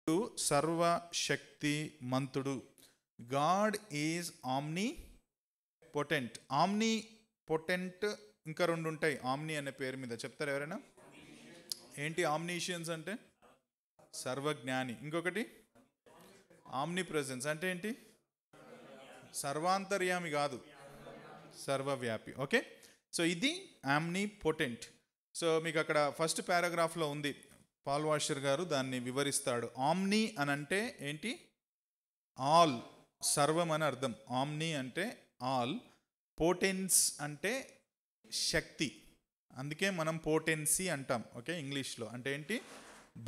సర్వశక్తి మంతుడు. God is omnipotent. Omnipotent ఇంకా రెండు ఉంటాయి ఆమ్ని అనే పేరు మీద. చెప్తారు ఎవరైనా? ఏంటి ఆమ్నీషియన్స్ అంటే? సర్వజ్ఞాని. ఇంకొకటి ఆమ్ని ప్రెజెన్స్ అంటే ఏంటి? సర్వాంతర్యామి కాదు, సర్వవ్యాపి. ఓకే, సో ఇది ఆమ్ని పొటెంట్. సో మీకు అక్కడ ఫస్ట్ పారాగ్రాఫ్లో ఉంది, పాల్ వాషర్ గారు దాన్ని వివరిస్తాడు. ఆమ్ని అని అంటే ఏంటి? ఆల్, సర్వం అని అర్థం. ఆమ్ని అంటే ఆల్, పోటెన్స్ అంటే శక్తి. అందుకే మనం పోటెన్సీ అంటాం. ఓకే, ఇంగ్లీష్లో అంటే ఏంటి?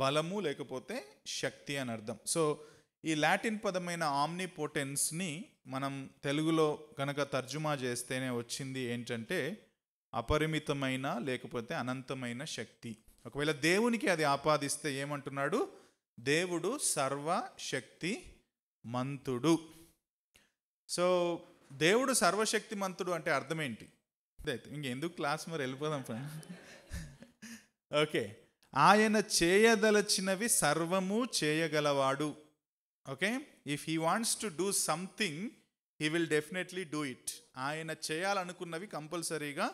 బలము లేకపోతే శక్తి అని అర్థం. సో ఈ లాటిన్ పదమైన ఆమ్ని పోటెన్స్ని మనం తెలుగులో కనుక తర్జుమా చేస్తేనే వచ్చింది ఏంటంటే అపరిమితమైన లేకపోతే అనంతమైన శక్తి. ఒకవేళ దేవునికి అది ఆపాదిస్తే ఏమంటున్నాడు? దేవుడు సర్వశక్తి మంతుడు. సో దేవుడు సర్వశక్తి మంతుడు అంటే అర్థం ఏంటి? ఇంకెందుకు క్లాస్ మరి వెళ్ళిపోదాం. ఓకే, ఆయన చేయదలచినవి సర్వము చేయగలవాడు. Okay, if he wants to do something he will definitely do it. ఆయన చేయాలనుకున్నవి కంపల్సరీగా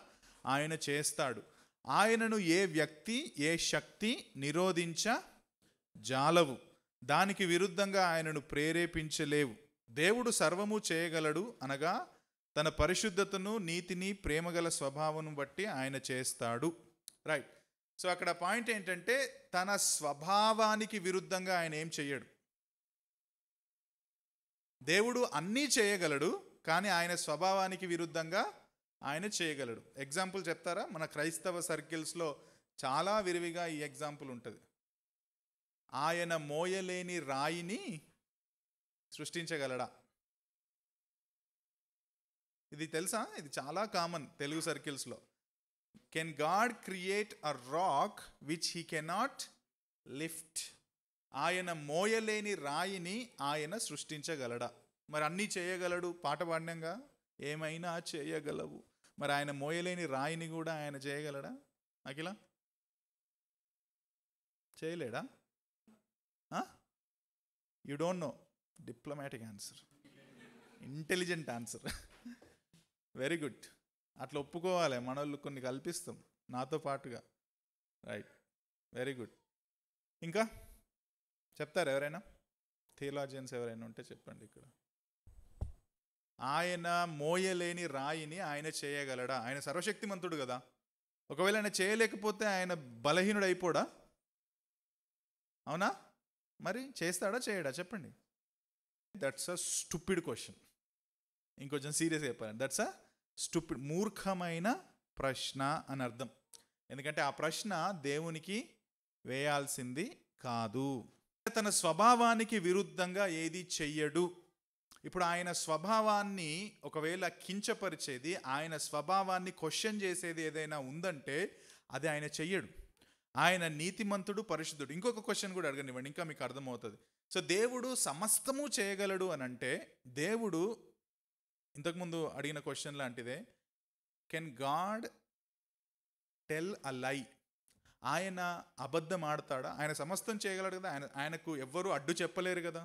ఆయన చేస్తాడు. ఆయనను ఏ వ్యక్తి ఏ శక్తి నిరోధించ జాలవు, దానికి విరుద్ధంగా ఆయనను ప్రేరేపించలేవు. దేవుడు సర్వము చేయగలడు అనగా తన పరిశుద్ధతను, నీతిని, ప్రేమగల స్వభావం బట్టి ఆయన చేస్తాడు. రైట్. సో అక్కడ పాయింట్ ఏంటంటే తన స్వభావానికి విరుద్ధంగా ఆయన ఏం చెయ్యడు. దేవుడు అన్నీ చేయగలడు, కానీ ఆయన స్వభావానికి విరుద్ధంగా ఆయన చేయగలడు. ఎగ్జాంపుల్ చెప్తారా? మన క్రైస్తవ సర్కిల్స్లో చాలా విరివిగా ఈ ఎగ్జాంపుల్ ఉంటుంది. ఆయన మోయలేని రాయిని సృష్టించగలడా? ఇది తెలుసా? ఇది చాలా కామన్ తెలుగు సర్కిల్స్లో. Can God create a rock which he cannot lift? ఆయన మోయలేని రాయిని ఆయన సృష్టించగలడా? మరి అన్నీ చేయగలడు, పాట పాడినంగా ఏమైనా చేయగలవు. మరి ఆయన మోయలేని రాయిని కూడా ఆయన చేయగలడా? అఖిల చేయలేడా? You don't know. Diplomatic answer, intelligent answer. Very good. అట్లా ఒప్పుకోవాలి, మనోళ్ళు కొన్ని కల్పిస్తాం నాతో పాటుగా. Right, very good. ఇంకా చెప్తారు ఎవరైనా? థియలాజియన్స్ ఎవరైనా ఉంటే చెప్పండి. ఇక్కడ ఆయన మోయలేని రాయిని ఆయన చేయగలడా? ఆయన సర్వశక్తిమంతుడు కదా. ఒకవేళ ఆయన చేయలేకపోతే ఆయన బలహీనుడు అయిపోడా? అవునా? మరి చేస్తాడా చేయడా? చెప్పండి. That's a stupid question. ఇంకొంచెం సీరియస్గా చెప్పాలి, దట్స్ అ స్టూపిడ్, మూర్ఖమైన ప్రశ్న అని అర్థం. ఎందుకంటే ఆ ప్రశ్న దేవునికి వేయాల్సింది కాదు. తన స్వభావానికి విరుద్ధంగా ఏది చెయ్యడు. ఇప్పుడు ఆయన స్వభావాన్ని ఒకవేళ కించపరిచేది, ఆయన స్వభావాన్ని క్వశ్చన్ చేసేది ఏదైనా ఉందంటే అది ఆయన చెయ్యడు. ఆయన నీతిమంతుడు, పరిశుద్ధుడు. ఇంకొక క్వశ్చన్ కూడా అడగనివ్వండి, ఇంకా మీకు అర్థమవుతుంది. సో దేవుడు సమస్తము చేయగలడు అని అంటే, దేవుడు ఇంతకుముందు అడిగిన క్వశ్చన్ లాంటిదే, కెన్ గాడ్ టెల్ అ లై? ఆయన అబద్ధం ఆడతాడా? ఆయన సమస్తం చేయగలడు కదా. ఆయనకు ఎవ్వరూ అడ్డు చెప్పలేరు కదా.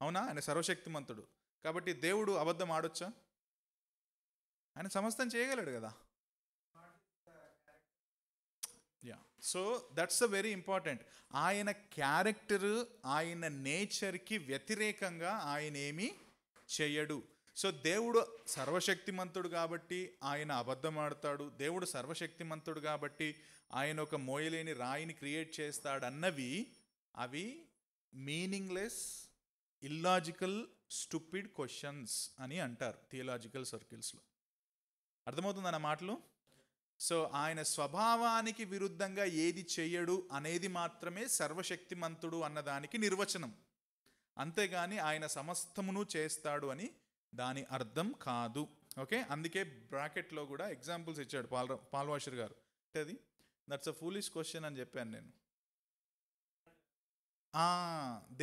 అవునా? ఆయన సర్వశక్తిమంతుడు కాబట్టి దేవుడు అబద్ధం ఆడొచ్చా? ఆయన సమస్తం చేయగలడు కదా. Yeah, so that's a very important. ఆయన క్యారెక్టర్, ఆయన నేచర్కి వ్యతిరేకంగా ఆయన ఏమీ చెయ్యడు. సో దేవుడు సర్వశక్తిమంతుడు కాబట్టి ఆయన అబద్ధం ఆడతాడు. దేవుడు సర్వశక్తిమంతుడు కాబట్టి ఆయన ఒక మోయలేని రాయిని క్రియేట్ చేస్తాడన్నవి అవి మీనింగ్లెస్, ఇల్లాజికల్, స్టూపిడ్ క్వశ్చన్స్ అని అంటారు థియలాజికల్ సర్కిల్స్లో. అర్థమవుతుంది అన్న మాటలు? సో ఆయన స్వభావానికి విరుద్ధంగా ఏది చెయ్యడు అనేది మాత్రమే సర్వశక్తిమంతుడు అన్నదానికి నిర్వచనం. అంతేగాని ఆయన సమస్తమును చేస్తాడు అని దాని అర్థం కాదు. ఓకే, అందుకే బ్రాకెట్లో కూడా ఎగ్జాంపుల్స్ ఇచ్చాడు పాల్ వాషర్ గారు. అది దట్స్ అ ఫూలిష్ క్వశ్చన్ అని చెప్పాను నేను.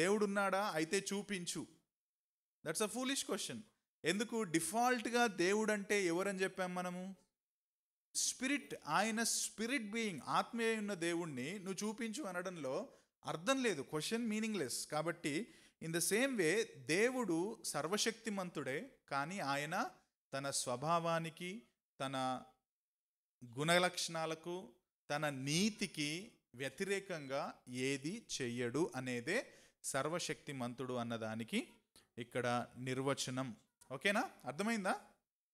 దేవుడు ఉన్నాడా? అయితే చూపించు. That's a foolish question. ఎందుకు? డిఫాల్ట్గా దేవుడు అంటే ఎవరని చెప్పాం మనము? స్పిరిట్. ఆయన స్పిరిట్ బీయింగ్, ఆత్మీయ ఉన్న దేవుణ్ణి నువ్వు చూపించు అనడంలో అర్థం లేదు, క్వశ్చన్ మీనింగ్లెస్. కాబట్టి ఇన్ ద సేమ్ వే దేవుడు సర్వశక్తిమంతుడే, కానీ ఆయన తన స్వభావానికి, తన గుణలక్షణాలకు, తన నీతికి వ్యతిరేకంగా ఏది చెయ్యడు అనేదే సర్వశక్తిమంతుడు అన్నదానికి ఇక్కడ నిర్వచనం. ఓకేనా, అర్థమైందా?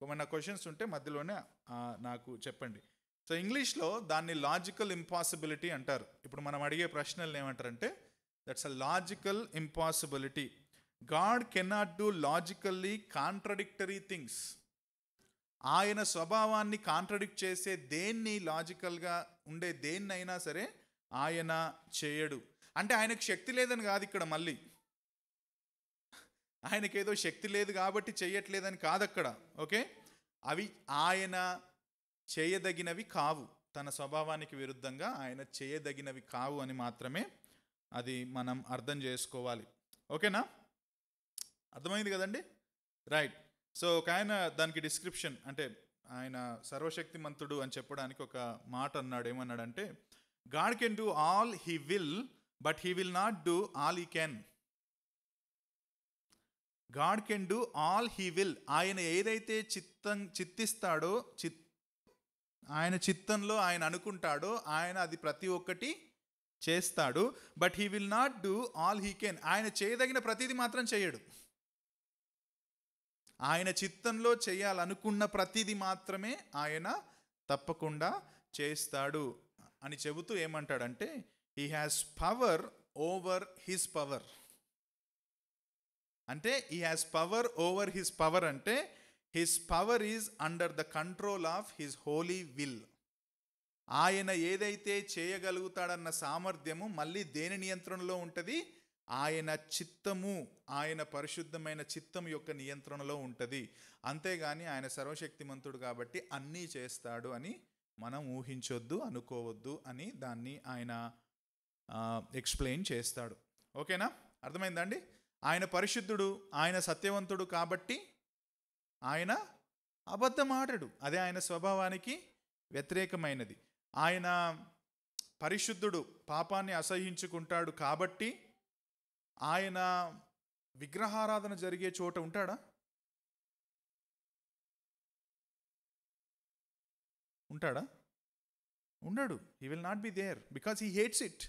ఏమైనా క్వశ్చన్స్ ఉంటే మధ్యలోనే నాకు చెప్పండి. సో ఇంగ్లీష్లో దాన్ని లాజికల్ ఇంపాసిబిలిటీ అంటారు. ఇప్పుడు మనం అడిగే ప్రశ్నలు ఏమంటారంటే that's a logical impossibility. God cannot do logically contradictory things. ఆయన స్వభావాన్ని కాంట్రడిక్ట్ చేసే దేన్ని, లాజికల్గా ఉండే దేన్నైనా సరే ఆయన చేయడు. అంటే ఆయనకు శక్తి లేదని కాదు ఇక్కడ, మళ్ళీ ఆయనకేదో శక్తి లేదు కాబట్టి చేయట్లేదని కాదు అక్కడ. ఓకే, అవి ఆయన చేయదగినవి కావు, తన స్వభావానికి విరుద్ధంగా ఆయన చేయదగినవి కావు అని మాత్రమే అది మనం అర్థం చేసుకోవాలి. ఓకేనా, అర్థమైంది కదండి? రైట్. సో ఒక ఆయన దానికి డిస్క్రిప్షన్, అంటే ఆయన సర్వశక్తిమంతుడు అని చెప్పడానికి ఒక మాట అన్నాడు. ఏమన్నాడంటే, God can do all he will, but he will not do all he can. God can do all he will. ఆయన ఏదైతే చిత్తిస్తాడో, ఆయన చిత్తంలో ఆయన అనుకుంటాడో ఆయన అది ప్రతి ఒక్కటి చేస్తాడు. But he will not do all he can. ఆయన చేయదగిన ప్రతిదీ మాత్రం చేయడు. ఆయన చిత్తంలో చేయాలనుకున్న ప్రతిదీ మాత్రమే ఆయన తప్పకుండా చేస్తాడు అని చెబుతూ ఏమంటాడంటే, he has power over his power. అంటే he has power over his power అంటే his power is under the control of his holy will. ఆయన ఏదైతే చేయగలుగుతాడన్న సామర్థ్యము మళ్ళీ దేని నియంత్రణలో ఉంటుంది? ఆయన చిత్తము, ఆయన పరిశుద్ధమైన చిత్తం యొక్క నియంత్రణలో ఉంటుంది. అంతేగాని ఆయన సర్వశక్తిమంతుడు కాబట్టి అన్నీ చేస్తాడు అని మనం ఊహించొద్దు, అనుకోవద్దు అని దాన్ని ఆయన ఎక్స్ప్లెయిన్ చేస్తాడు. ఓకేనా, అర్థమైందా అండి? ఆయన పరిశుద్ధుడు, ఆయన సత్యవంతుడు కాబట్టి ఆయన అబద్ధం ఆడడు. అదే ఆయన స్వభావానికి వ్యతిరేకమైనది. ఆయన పరిశుద్ధుడు, పాపాన్ని అసహించుకుంటాడు కాబట్టి ఆయన విగ్రహారాధన జరిగే చోట ఉంటాడా? ఉంటాడా? ఉండడు. He will not be there because he hates it.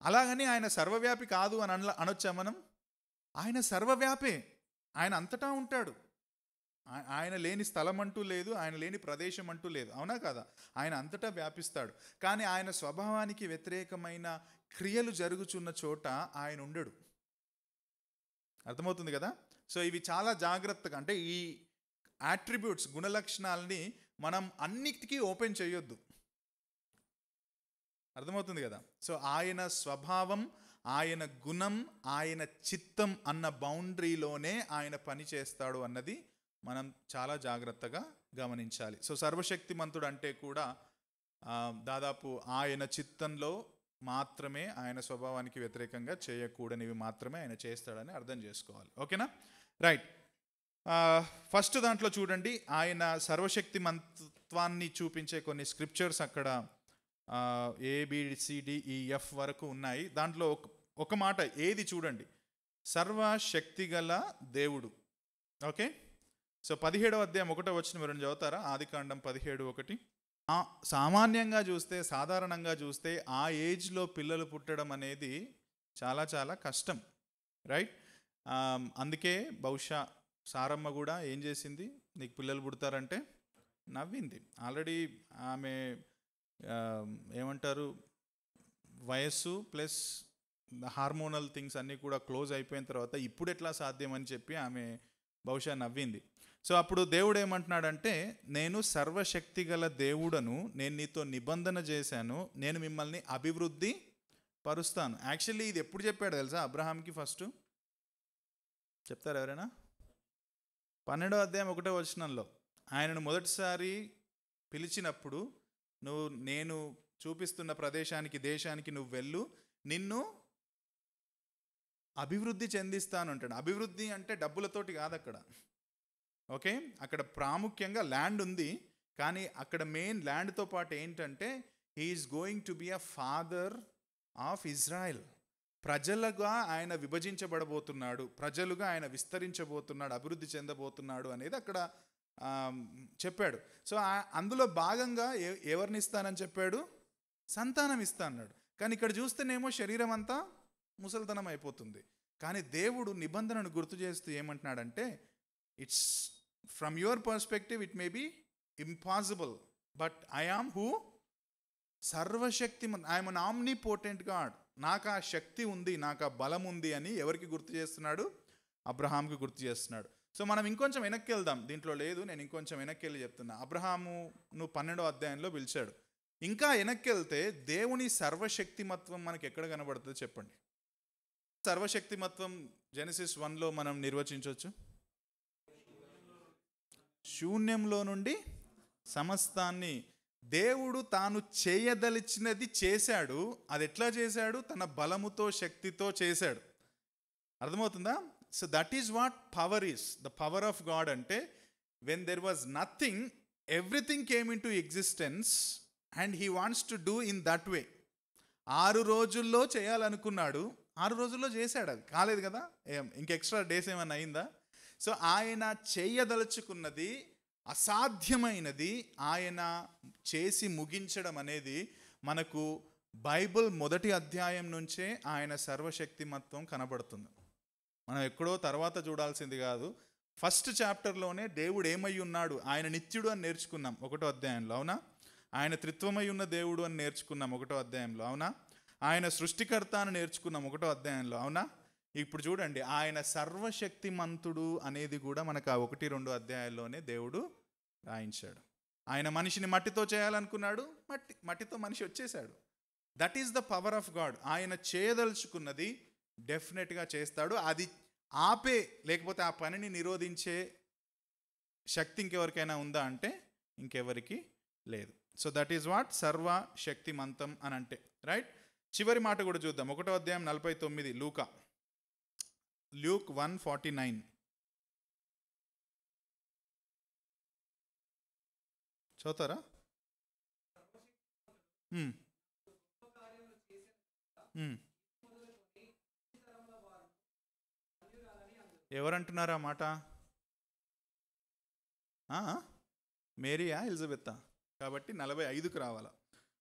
అలాగని ఆయన సర్వవ్యాపి కాదు అని అనొచ్చా మనం? ఆయన సర్వవ్యాపే, ఆయన అంతటా ఉంటాడు. ఆయన లేని స్థలం అంటూ లేదు, ఆయన లేని ప్రదేశం అంటూ లేదు, అవునా కదా? ఆయన అంతటా వ్యాపిస్తాడు. కానీ ఆయన స్వభావానికి వ్యతిరేకమైన క్రియలు జరుగుచున్న చోట ఆయన ఉండడు. అర్థమవుతుంది కదా? సో ఇవి చాలా జాగ్రత్తగా, అంటే ఈ యాట్రిబ్యూట్స్, గుణలక్షణాలని మనం అన్నిటికీ ఓపెన్ చేయొద్దు. అర్థమవుతుంది కదా? సో ఆయన స్వభావం, ఆయన గుణం, ఆయన చిత్తం అన్న బౌండరీలోనే ఆయన పని చేస్తాడు అన్నది మనం చాలా జాగ్రత్తగా గమనించాలి. సో సర్వశక్తిమంతుడు అంటే కూడా దాదాపు ఆయన చిత్తంలో మాత్రమే, ఆయన స్వభావానికి వ్యతిరేకంగా చేయకూడనివి మాత్రమే ఆయన చేస్తాడని అర్థం చేసుకోవాలి. ఓకేనా, రైట్. ఫస్ట్ దాంట్లో చూడండి, ఆయన సర్వశక్తిమంత్వాన్ని చూపించే కొన్ని స్క్రిప్చర్స్ అక్కడ ABCDEF వరకు ఉన్నాయి. దాంట్లో ఒక మాట ఏది చూడండి, సర్వశక్తిగల దేవుడు. ఓకే, సో 17వ అధ్యాయం 1వ వచనం మీరు చదువుతారా? ఆదికాండం 17:1. సామాన్యంగా చూస్తే, సాధారణంగా చూస్తే ఆ ఏజ్లో పిల్లలు పుట్టడం అనేది చాలా చాలా కష్టం, రైట్? అందుకే బహుశా సారమ్మ కూడా ఏం చేసింది, నీకు పిల్లలు పుడతారంటే నవ్వింది. ఆల్రెడీ ఆమె ఏమంటారు, వయస్సు ప్లస్ హార్మోనల్ థింగ్స్ అన్నీ కూడా క్లోజ్ అయిపోయిన తర్వాత ఇప్పుడు ఎట్లా సాధ్యం అని చెప్పి ఆమె బహుశా నవ్వింది. సో అప్పుడు దేవుడు ఏమంటున్నాడంటే, నేను సర్వశక్తి గల దేవుడను, నేను నీతో నిబంధన చేశాను, నేను మిమ్మల్ని అభివృద్ధి పరుస్తాను. యాక్చువల్లీ ఇది ఎప్పుడు చెప్పాడు తెలుసా అబ్రహాంకి? ఫస్ట్ చెప్తారు ఎవరైనా? 12వ అధ్యాయం 1వ వచనంలో ఆయనను మొదటిసారి పిలిచినప్పుడు, నువ్వు నేను చూపిస్తున్న ప్రదేశానికి, దేశానికి నువ్వు వెళ్ళు, నిన్ను అభివృద్ధి చెందిస్తాను అంటాడు. అభివృద్ధి అంటే డబ్బులతోటి కాదు అక్కడ. ఓకే, అక్కడ ప్రాముఖ్యంగా ల్యాండ్ ఉంది, కానీ అక్కడ మెయిన్ ల్యాండ్తో పాటు ఏంటంటే he's going to be a father of Israel. ప్రజలుగా ఆయన విభజించబడబోతున్నాడు, ప్రజలుగా ఆయన విస్తరించబోతున్నాడు, అభివృద్ధి చెందబోతున్నాడు అనేది అక్కడ చెప్పాడు. సో అందులో భాగంగా ఎవరిని ఇస్తానని చెప్పాడు? సంతానం ఇస్తా అన్నాడు. కానీ ఇక్కడ చూస్తేనేమో శరీరం అంతా ముసలితనం అయిపోతుంది. కానీ దేవుడు నిబంధనను గుర్తు చేస్తూ ఏమంటున్నాడంటే, it's from your perspective it may be impossible, but I am who సర్వశక్తి, ఐఎమ్ అన్ ఆమ్నిపోటెంట్ గాడ్. నాకు ఆ శక్తి ఉంది, నాకు ఆ బలం ఉంది అని ఎవరికి గుర్తు చేస్తున్నాడు? అబ్రహాంకి గుర్తు చేస్తున్నాడు. సో మనం ఇంకొంచెం వెనక్కి వెళ్దాం, దీంట్లో లేదు, నేను ఇంకొంచెం వెనక్కి వెళ్ళి చెప్తున్నా. అబ్రహామును 12వ అధ్యాయంలో పిలిచాడు. ఇంకా వెనక్కి వెళ్తే దేవుని సర్వశక్తిమత్వం మనకి ఎక్కడ కనబడుతుందో చెప్పండి. సర్వశక్తిమత్వం జెనసిస్ 1లో మనం నిర్వచించవచ్చు. శూన్యంలో నుండి సమస్తాన్ని దేవుడు తాను చేయదలిచినది చేశాడు. అది ఎట్లా చేశాడు? తన బలముతో, శక్తితో చేశాడు. అర్థమవుతుందా? So that is what power is. The power of God అంటే when there was nothing, everything came into existence and he wants to do in that way. 6 రోజుల్లో చేయాలనుకున్నాడు, 6 రోజుల్లో చేశాడు. అది కాలేదు కదా, ఇంక ఎక్స్ట్రా డేస్ ఏమైనా అయిందా? సో ఆయన చేయదలుచుకున్నది, అసాధ్యమైనది ఆయన చేసి ముగించడం అనేది మనకు బైబిల్ 1వ అధ్యాయం నుంచే ఆయన సర్వశక్తిమత్వం కనబడుతుంది. మనం ఎక్కడో తర్వాత చూడాల్సింది కాదు. ఫస్ట్ చాప్టర్లోనే దేవుడు ఏమై ఉన్నాడు, ఆయన నిత్యుడు అని నేర్చుకున్నాం 1వ అధ్యాయంలో, అవునా? ఆయన త్రిత్వమై ఉన్న దేవుడు అని నేర్చుకున్నాం 1వ అధ్యాయంలో, అవునా? ఆయన సృష్టికర్త అని నేర్చుకున్నాం 1వ అధ్యాయంలో, అవునా? ఇప్పుడు చూడండి, ఆయన సర్వశక్తిమంతుడు అనేది కూడా మనకు ఆ 1-2 అధ్యాయాల్లోనే దేవుడు రాయించాడు. ఆయన మనిషిని మట్టితో చేయాలనుకున్నాడు, మట్టితో మనిషి వచ్చేసాడు. That is the power of God. ఆయన చేయదలుచుకున్నది డెఫినెట్గా చేస్తాడు. అది ఆపే, లేకపోతే ఆ పనిని నిరోధించే శక్తి ఇంకెవరికైనా ఉందా అంటే ఇంకెవరికి లేదు. సో దట్ ఈస్ వాట్ సర్వశక్తిమంతం అని అంటే, రైట్? చివరి మాట కూడా చూద్దాం. 1వ అధ్యాయం 49, ల్యూక్ 1:49. చదువుతారా? ఎవరంటున్నారా మాట? మేరీయా, ఎలిజబెత్తా? కాబట్టి 45కు రావాలా.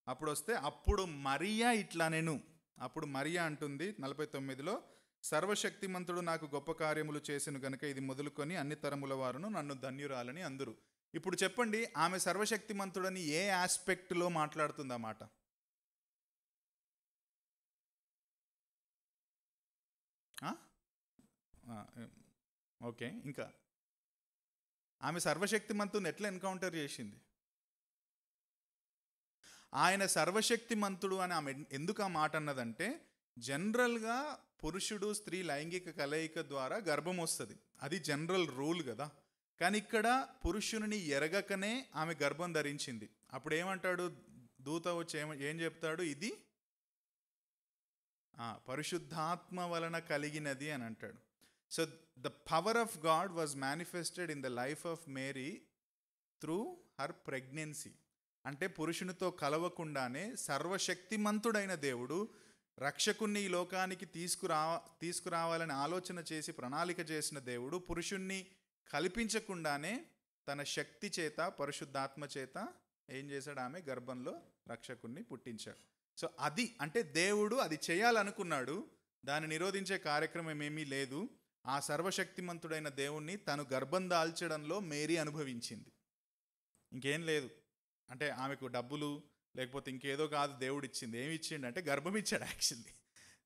అప్పుడు వస్తే, అప్పుడు మరియా ఇట్లా నేను, అప్పుడు మరియా అంటుంది 49లో, సర్వశక్తిమంతుడు నాకు గొప్ప కార్యములు చేసెను గనుక ఇది మొదలుకొని అన్ని తరముల వారును నన్ను ధన్యురాలని అందరు. ఇప్పుడు చెప్పండి, ఆమె సర్వశక్తిమంతుడని ఏ ఆస్పెక్ట్లో మాట్లాడుతుంది ఆ మాట? ఓకే, ఇంకా ఆమె సర్వశక్తిమంతుని ఎట్లా ఎన్కౌంటర్ చేసింది? ఆయన సర్వశక్తిమంతుడు అని ఆమె ఎందుకు ఆ మాట అన్నదంటే, జనరల్గా పురుషుడు స్త్రీ లైంగిక కలయిక ద్వారా గర్భం వస్తుంది, అది జనరల్ రూల్ కదా. కానీ ఇక్కడ పురుషుని ఎరగకనే ఆమె గర్భం ధరించింది. అప్పుడు ఏమంటాడు దూత వచ్చి, ఏం చెప్తాడు? ఇది పరిశుద్ధాత్మ వలన కలిగినది అని అంటాడు. So the power of God was manifested in the life of Mary through her pregnancy. అంటే పురుషునితో కలవకుండానే సర్వశక్తిమంతుడైన దేవుడు, రక్షకుణ్ణి ఈ లోకానికి తీసుకురావాలని ఆలోచన చేసి ప్రణాళిక చేసిన దేవుడు, పురుషుణ్ణి కల్పించకుండానే తన శక్తి చేత, పరిశుద్ధాత్మ చేత ఏం చేశాడు? ఆమె గర్భంలో రక్షకుణ్ణి పుట్టించాడు. సో అది అంటే దేవుడు అది చేయాలనుకున్నాడు, దాన్ని నిరోధించే కార్యక్రమం ఏమీ లేదు. ఆ సర్వశక్తిమంతుడైన దేవుణ్ణి తను గర్భం దాల్చడంలో మేరీ అనుభవించింది, ఇంకేం లేదు. అంటే ఆమెకు డబ్బులు లేకపోతే ఇంకేదో కాదు దేవుడు ఇచ్చింది. ఏమి ఇచ్చిండు అంటే గర్భం ఇచ్చాడు యాక్చువల్లీ.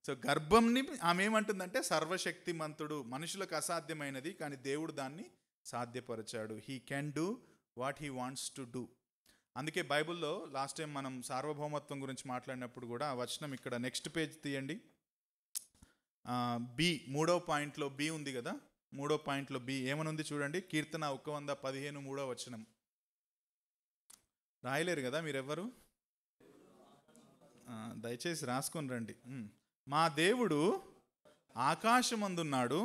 సో గర్భంని ఆమె ఏమంటుందంటే సర్వశక్తిమంతుడు, మనుషులకు అసాధ్యమైనది కానీ దేవుడు దాన్ని సాధ్యపరిచాడు. He can do what he wants to do. అందుకే బైబిల్లో లాస్ట్ టైం మనం సార్వభౌమత్వం గురించి మాట్లాడినప్పుడు కూడా ఆ వచనం ఇక్కడ నెక్స్ట్ పేజ్ తీయండి. బి, 3వ పాయింట్లో బి ఉంది కదా, 3వ పాయింట్లో బి ఏమనుంది చూడండి. కీర్తన 115 3వ వచనం. రాయలేరు కదా మీరెవ్వరు? దయచేసి రాసుకొని రండి. మా దేవుడు ఆకాశమందున్నాడు,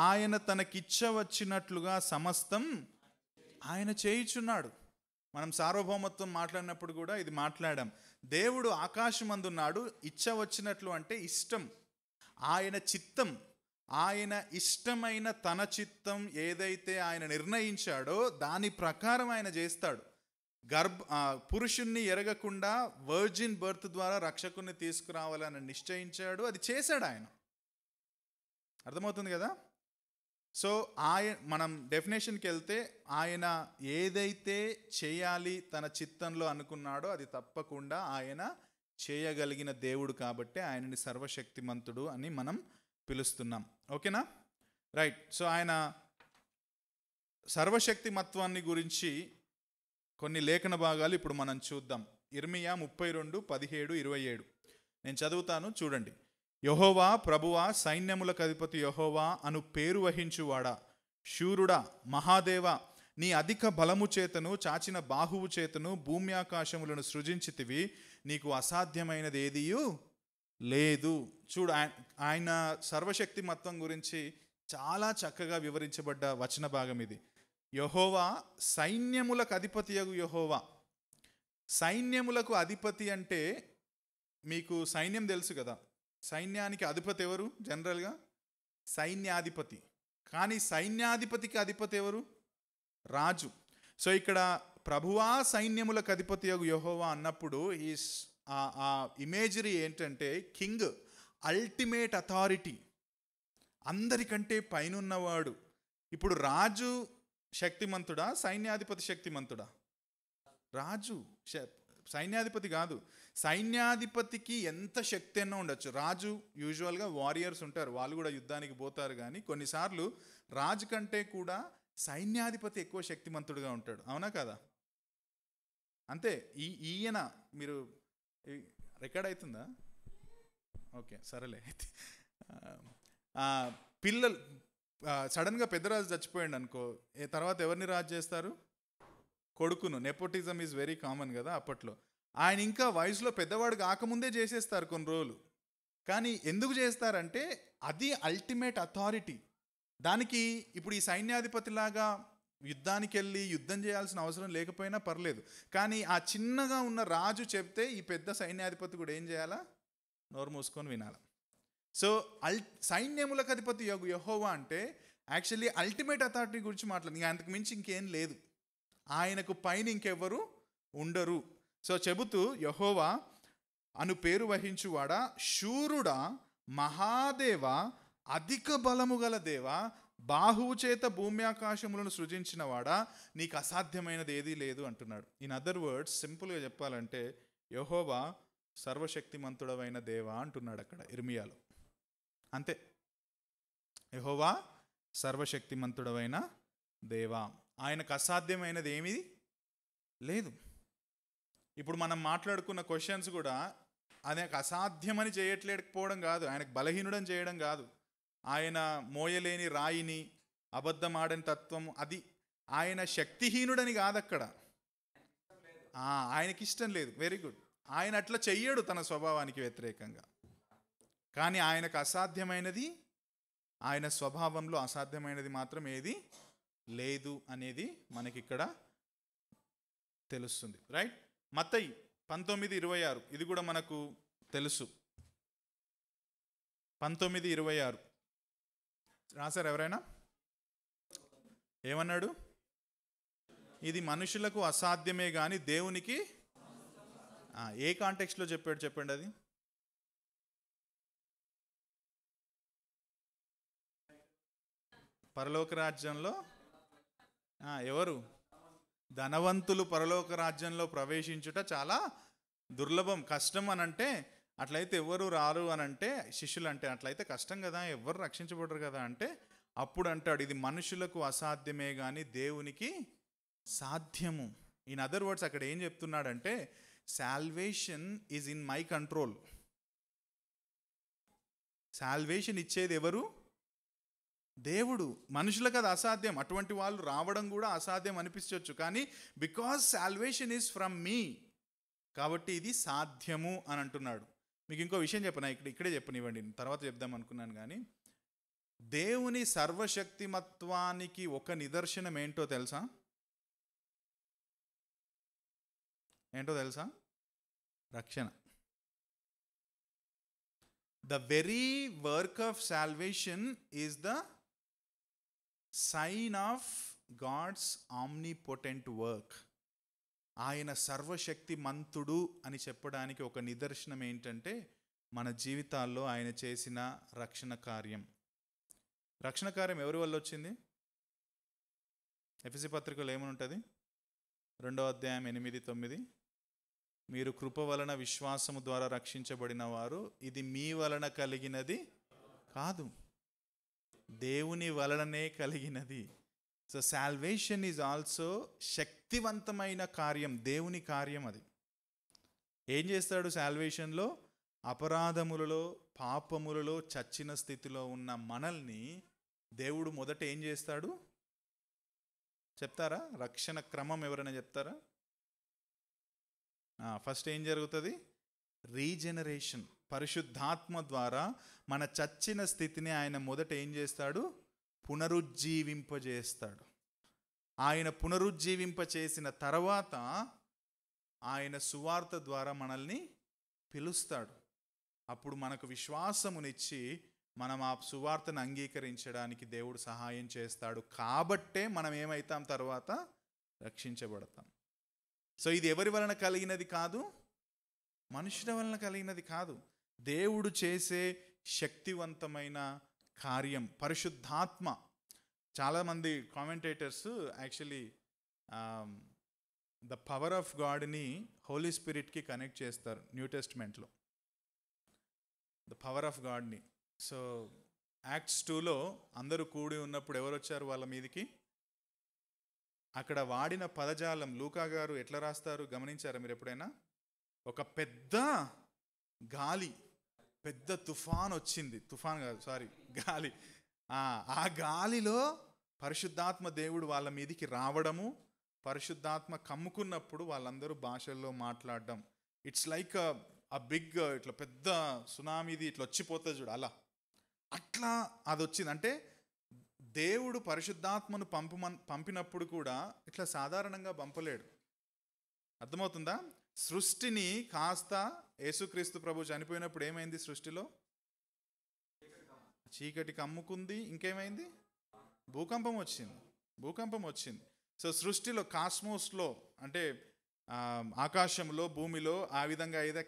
ఆయన తనకిచ్చవచ్చినట్లుగా సమస్తం ఆయన చేయుచున్నాడు. మనం సార్వభౌమత్వం మాట్లాడినప్పుడు కూడా ఇది మాట్లాడాం. దేవుడు ఆకాశమందున్నాడు, ఇచ్చ వచ్చినట్లు అంటే ఇష్టం, ఆయన చిత్తం, ఆయన ఇష్టమైన తన చిత్తం ఏదైతే ఆయన నిర్ణయించాడో దాని ప్రకారం ఆయన చేస్తాడు. పురుషుణ్ణి ఎరగకుండా వర్జిన్ బర్త్ ద్వారా రక్షకుని తీసుకురావాలని నిశ్చయించాడు, అది చేశాడు ఆయన. అర్థమవుతుంది కదా? సో మనం డెఫినేషన్కి వెళ్తే ఆయన ఏదైతే చేయాలి తన చిత్తంలో అనుకున్నాడో అది తప్పకుండా ఆయన చేయగలిగిన దేవుడు, కాబట్టి ఆయనని సర్వశక్తిమంతుడు అని మనం పిలుస్తున్నాం. ఓకేనా? రైట్. సో ఆయన సర్వశక్తిమత్వాన్ని గురించి కొన్ని లేఖన భాగాలు ఇప్పుడు మనం చూద్దాం. ఇర్మియా 32:17-27 నేను చదువుతాను, చూడండి. యెహోవా ప్రభువా, సైన్యములకు అధిపతి యెహోవా అను పేరు వహించువాడా, శూరుడా, మహాదేవ, నీ అధిక బలము చేతను చాచిన బాహువు చేతను భూమి ఆకాశములను సృజించితివి, నీకు అసాధ్యమైనది ఏదియూ లేదు. చూడు, ఆయన సర్వశక్తిమత్వం గురించి చాలా చక్కగా వివరించబడ్డ వచన భాగం ఇది. యెహోవా సైన్యములకు అధిపతియగు యెహోవా. సైన్యములకు అధిపతి అంటే మీకు సైన్యం తెలుసు కదా, సైన్యానికి అధిపతి ఎవరు? జనరల్గా సైన్యాధిపతి. కానీ సైన్యాధిపతికి అధిపతి ఎవరు? రాజు. సో ఇక్కడ ప్రభువా సైన్యములకు అధిపతి యెహోవా అన్నప్పుడు ఆ ఇమేజరీ ఏంటంటే కింగ్, అల్టిమేట్ అథారిటీ, అందరికంటే పైనున్నవాడు. ఇప్పుడు రాజు శక్తిమంతుడా, సైన్యాధిపతి శక్తిమంతుడా? రాజు, సైన్యాధిపతి కాదు. సైన్యాధిపతికి ఎంత శక్తి అయినా ఉండొచ్చు. రాజు యూజువల్గా వారియర్స్ ఉంటారు, వాళ్ళు కూడా యుద్ధానికి పోతారు. కానీ కొన్నిసార్లు రాజు కంటే కూడా సైన్యాధిపతి ఎక్కువ శక్తిమంతుడుగా ఉంటాడు. అవునా కదా? అంతే. ఈయన మీరు రికార్డ్ అవుతుందా? ఓకే, సరేలే. పిల్లలు సడన్గా పెద్దరాజు చచ్చిపోయాడు అనుకో, తర్వాత ఎవరిని రాజు చేస్తారు? కొడుకును. నెపోటిజం ఈజ్ వెరీ కామన్ కదా అప్పట్లో. ఆయన ఇంకా వయసులో పెద్దవాడు కాకముందే చేసేస్తారు కొన్ని రోజులు. కానీ ఎందుకు చేస్తారంటే అది అల్టిమేట్ అథారిటీ. దానికి ఇప్పుడు ఈ సైన్యాధిపతిలాగా యుద్ధానికి వెళ్ళి యుద్ధం చేయాల్సిన అవసరం లేకపోయినా పర్లేదు. కానీ ఆ చిన్నగా ఉన్న రాజు చెప్తే ఈ పెద్ద సైన్యాధిపతి కూడా ఏం చేయాలా? నోరు మూసుకొని వినాలి. సో సైన్యములకు అధిపతి యెహోవా అంటే యాక్చువల్లీ అల్టిమేట్ అథారిటీ గురించి మాట్లాడు. ఇంకా అంతకు మించి ఇంకేం లేదు, ఆయనకు పైన ఇంకెవ్వరు ఉండరు. సో చెబుతూ యెహోవా అను పేరు వహించువాడా, శూరుడా, మహాదేవ, అధిక బలము గల దేవ, బాహువు చేత భూమి ఆకాశములను సృజించినవాడా, నీకు అసాధ్యమైనది ఏదీ లేదు అంటున్నాడు. ఇన్ అదర్ వర్డ్స్, సింపుల్గా చెప్పాలంటే యెహోవా సర్వశక్తిమంతుడవైన దేవా అంటున్నాడు అక్కడ ఇర్మియాలో. అంతే. యెహోవా సర్వశక్తిమంతుడవైన దేవా, ఆయనకు అసాధ్యమైనది ఏమీ లేదు. ఇప్పుడు మనం మాట్లాడుకున్న క్వశ్చన్స్ కూడా ఆయనకు అసాధ్యమని చేయట్లేకపోవడం కాదు, ఆయనకు బలహీనుడని చేయడం కాదు, ఆయన మోయలేని రాయిని, అబద్ధం ఆడని తత్వం, అది ఆయన శక్తిహీనుడని కాదు అక్కడ. ఆయనకి ఇష్టం లేదు. Very good. ఆయన అట్లా చెయ్యడు తన స్వభావానికి వ్యతిరేకంగా. కానీ ఆయనకు అసాధ్యమైనది, ఆయన స్వభావంలో అసాధ్యమైనది మాత్రం ఏది లేదు అనేది మనకిక్కడ తెలుస్తుంది. రైట్. మత్తయి 19:26 ఇది కూడా మనకు తెలుసు. 19:26 రాశారు ఎవరైనా? ఏమన్నాడు? ఇది మనుషులకు అసాధ్యమే కానీ దేవునికి ఏ కాంటెక్స్ట్లో చెప్పాడు చెప్పండి. అది పరలోక రాజ్యంలో ఎవరు? ధనవంతులు పరలోక రాజ్యంలో ప్రవేశించుట చాలా దుర్లభం, కష్టం అని అంటే, అట్లయితే ఎవరు రారు అని అంటే శిష్యులు అంటే అట్లయితే కష్టం కదా, ఎవరు రక్షించబడరు కదా అంటే అప్పుడు అంటాడు ఇది మనుషులకు అసాధ్యమే కానీ దేవునికి సాధ్యము. ఇన్ అదర్ వర్డ్స్ అక్కడ ఏం చెప్తున్నాడంటే salvation is in my control. Salvation ఇచ్చేది ఎవరు? దేవుడు. మనుషులకు అది అసాధ్యం, అటువంటి వాళ్ళు రావడం కూడా అసాధ్యం అనిపించవచ్చు. కానీ బికాజ్ సాల్వేషన్ ఈజ్ ఫ్రమ్ మీ, కాబట్టి ఇది సాధ్యము అని అంటున్నాడు. మీకు ఇంకో విషయం చెప్పనా, ఇక్కడే చెప్పనివ్వండి, తర్వాత చెప్దాం అనుకున్నాను. కానీ దేవుని సర్వశక్తిమత్వానికి ఒక నిదర్శనం ఏంటో తెలుసా? రక్షణ. The very work of salvation is the sign of God's omnipotent work. ఆయన సర్వశక్తి మంతుడు అని చెప్పడానికి ఒక నిదర్శనం ఏంటంటే మన జీవితాల్లో ఆయన చేసిన రక్షణ కార్యం. రక్షణ కార్యం ఎవరి వల్ల వచ్చింది? ఎఫెసీ పత్రికలో ఏమని ఉంటుంది? 2వ అధ్యాయం 8-9, మీరు కృప వలన విశ్వాసము ద్వారా రక్షించబడిన వారు, ఇది మీ వలన కలిగినది కాదు, దేవుని వలననే కలిగినది. సో సాల్వేషన్ ఈజ్ ఆల్సో శక్తివంతమైన కార్యం, దేవుని కార్యం. అది ఏం చేస్తాడు? సాల్వేషన్లో అపరాధములలో పాపములలో చచ్చిన స్థితిలో ఉన్న మనల్ని దేవుడు మొదట ఏం చేస్తాడు చెప్తారా? రక్షణ క్రమం ఎవరైనా చెప్తారా? ఫస్ట్ ఏం జరుగుతుంది? రీజనరేషన్. పరిశుద్ధాత్మ ద్వారా మన చచ్చిన స్థితిని ఆయన మొదట ఏం చేస్తాడు? పునరుజ్జీవింపజేస్తాడు. ఆయన పునరుజ్జీవింపచేసిన తర్వాత ఆయన సువార్త ద్వారా మనల్ని పిలుస్తాడు. అప్పుడు మనకు విశ్వాసమునిచ్చి మనం ఆ సువార్తను అంగీకరించడానికి దేవుడు సహాయం చేస్తాడు. కాబట్టే మనం ఏమవుతాం? తర్వాత రక్షించబడతాం. సో ఇది ఎవరి వలన కలిగినది కాదు, మనుషుల వలన కలిగినది కాదు, దేవుడు చేసే శక్తివంతమైన కార్యం. పరిశుద్ధాత్మ. చాలామంది commentators actually the power of గాడ్ని హోలీ స్పిరిట్కి కనెక్ట్ చేస్తారు న్యూ టెస్ట్మెంట్లో, ద పవర్ ఆఫ్ గాడ్ని. సో యాక్ట్స్ 2లో అందరూ కూడి ఉన్నప్పుడు ఎవరు వచ్చారు వాళ్ళ మీదికి? అక్కడ వాడిన పదజాలం లూకా గారు ఎట్లా రాస్తారు గమనించారా మీరు ఎప్పుడైనా? ఒక పెద్ద గాలి, పెద్ద తుఫాన్ వచ్చింది. తుఫాన్ కాదు, సారీ, గాలి. ఆ గాలిలో పరిశుద్ధాత్మ దేవుడు వాళ్ళ మీదికి రావడము, పరిశుద్ధాత్మ కమ్ముకున్నప్పుడు వాళ్ళందరూ భాషల్లో మాట్లాడడం. ఇట్స్ లైక్ ఆ బిగ్, ఇట్లా పెద్ద సునామీది ఇట్లా వచ్చిపోతుంది చూడు, అట్లా అది వచ్చింది. అంటే దేవుడు పరిశుద్ధాత్మను పంపినప్పుడు కూడా ఇట్లా సాధారణంగా పంపలేడు. అర్థమవుతుందా? సృష్టిని కాస్త యేసుక్రీస్తు ప్రభు చనిపోయినప్పుడు ఏమైంది? సృష్టిలో చీకటి కమ్ముకుంది. ఇంకేమైంది? భూకంపం వచ్చింది. సో సృష్టిలో, కాస్మోస్లో, అంటే ఆకాశంలో, భూమిలో ఆ విధంగా అయితే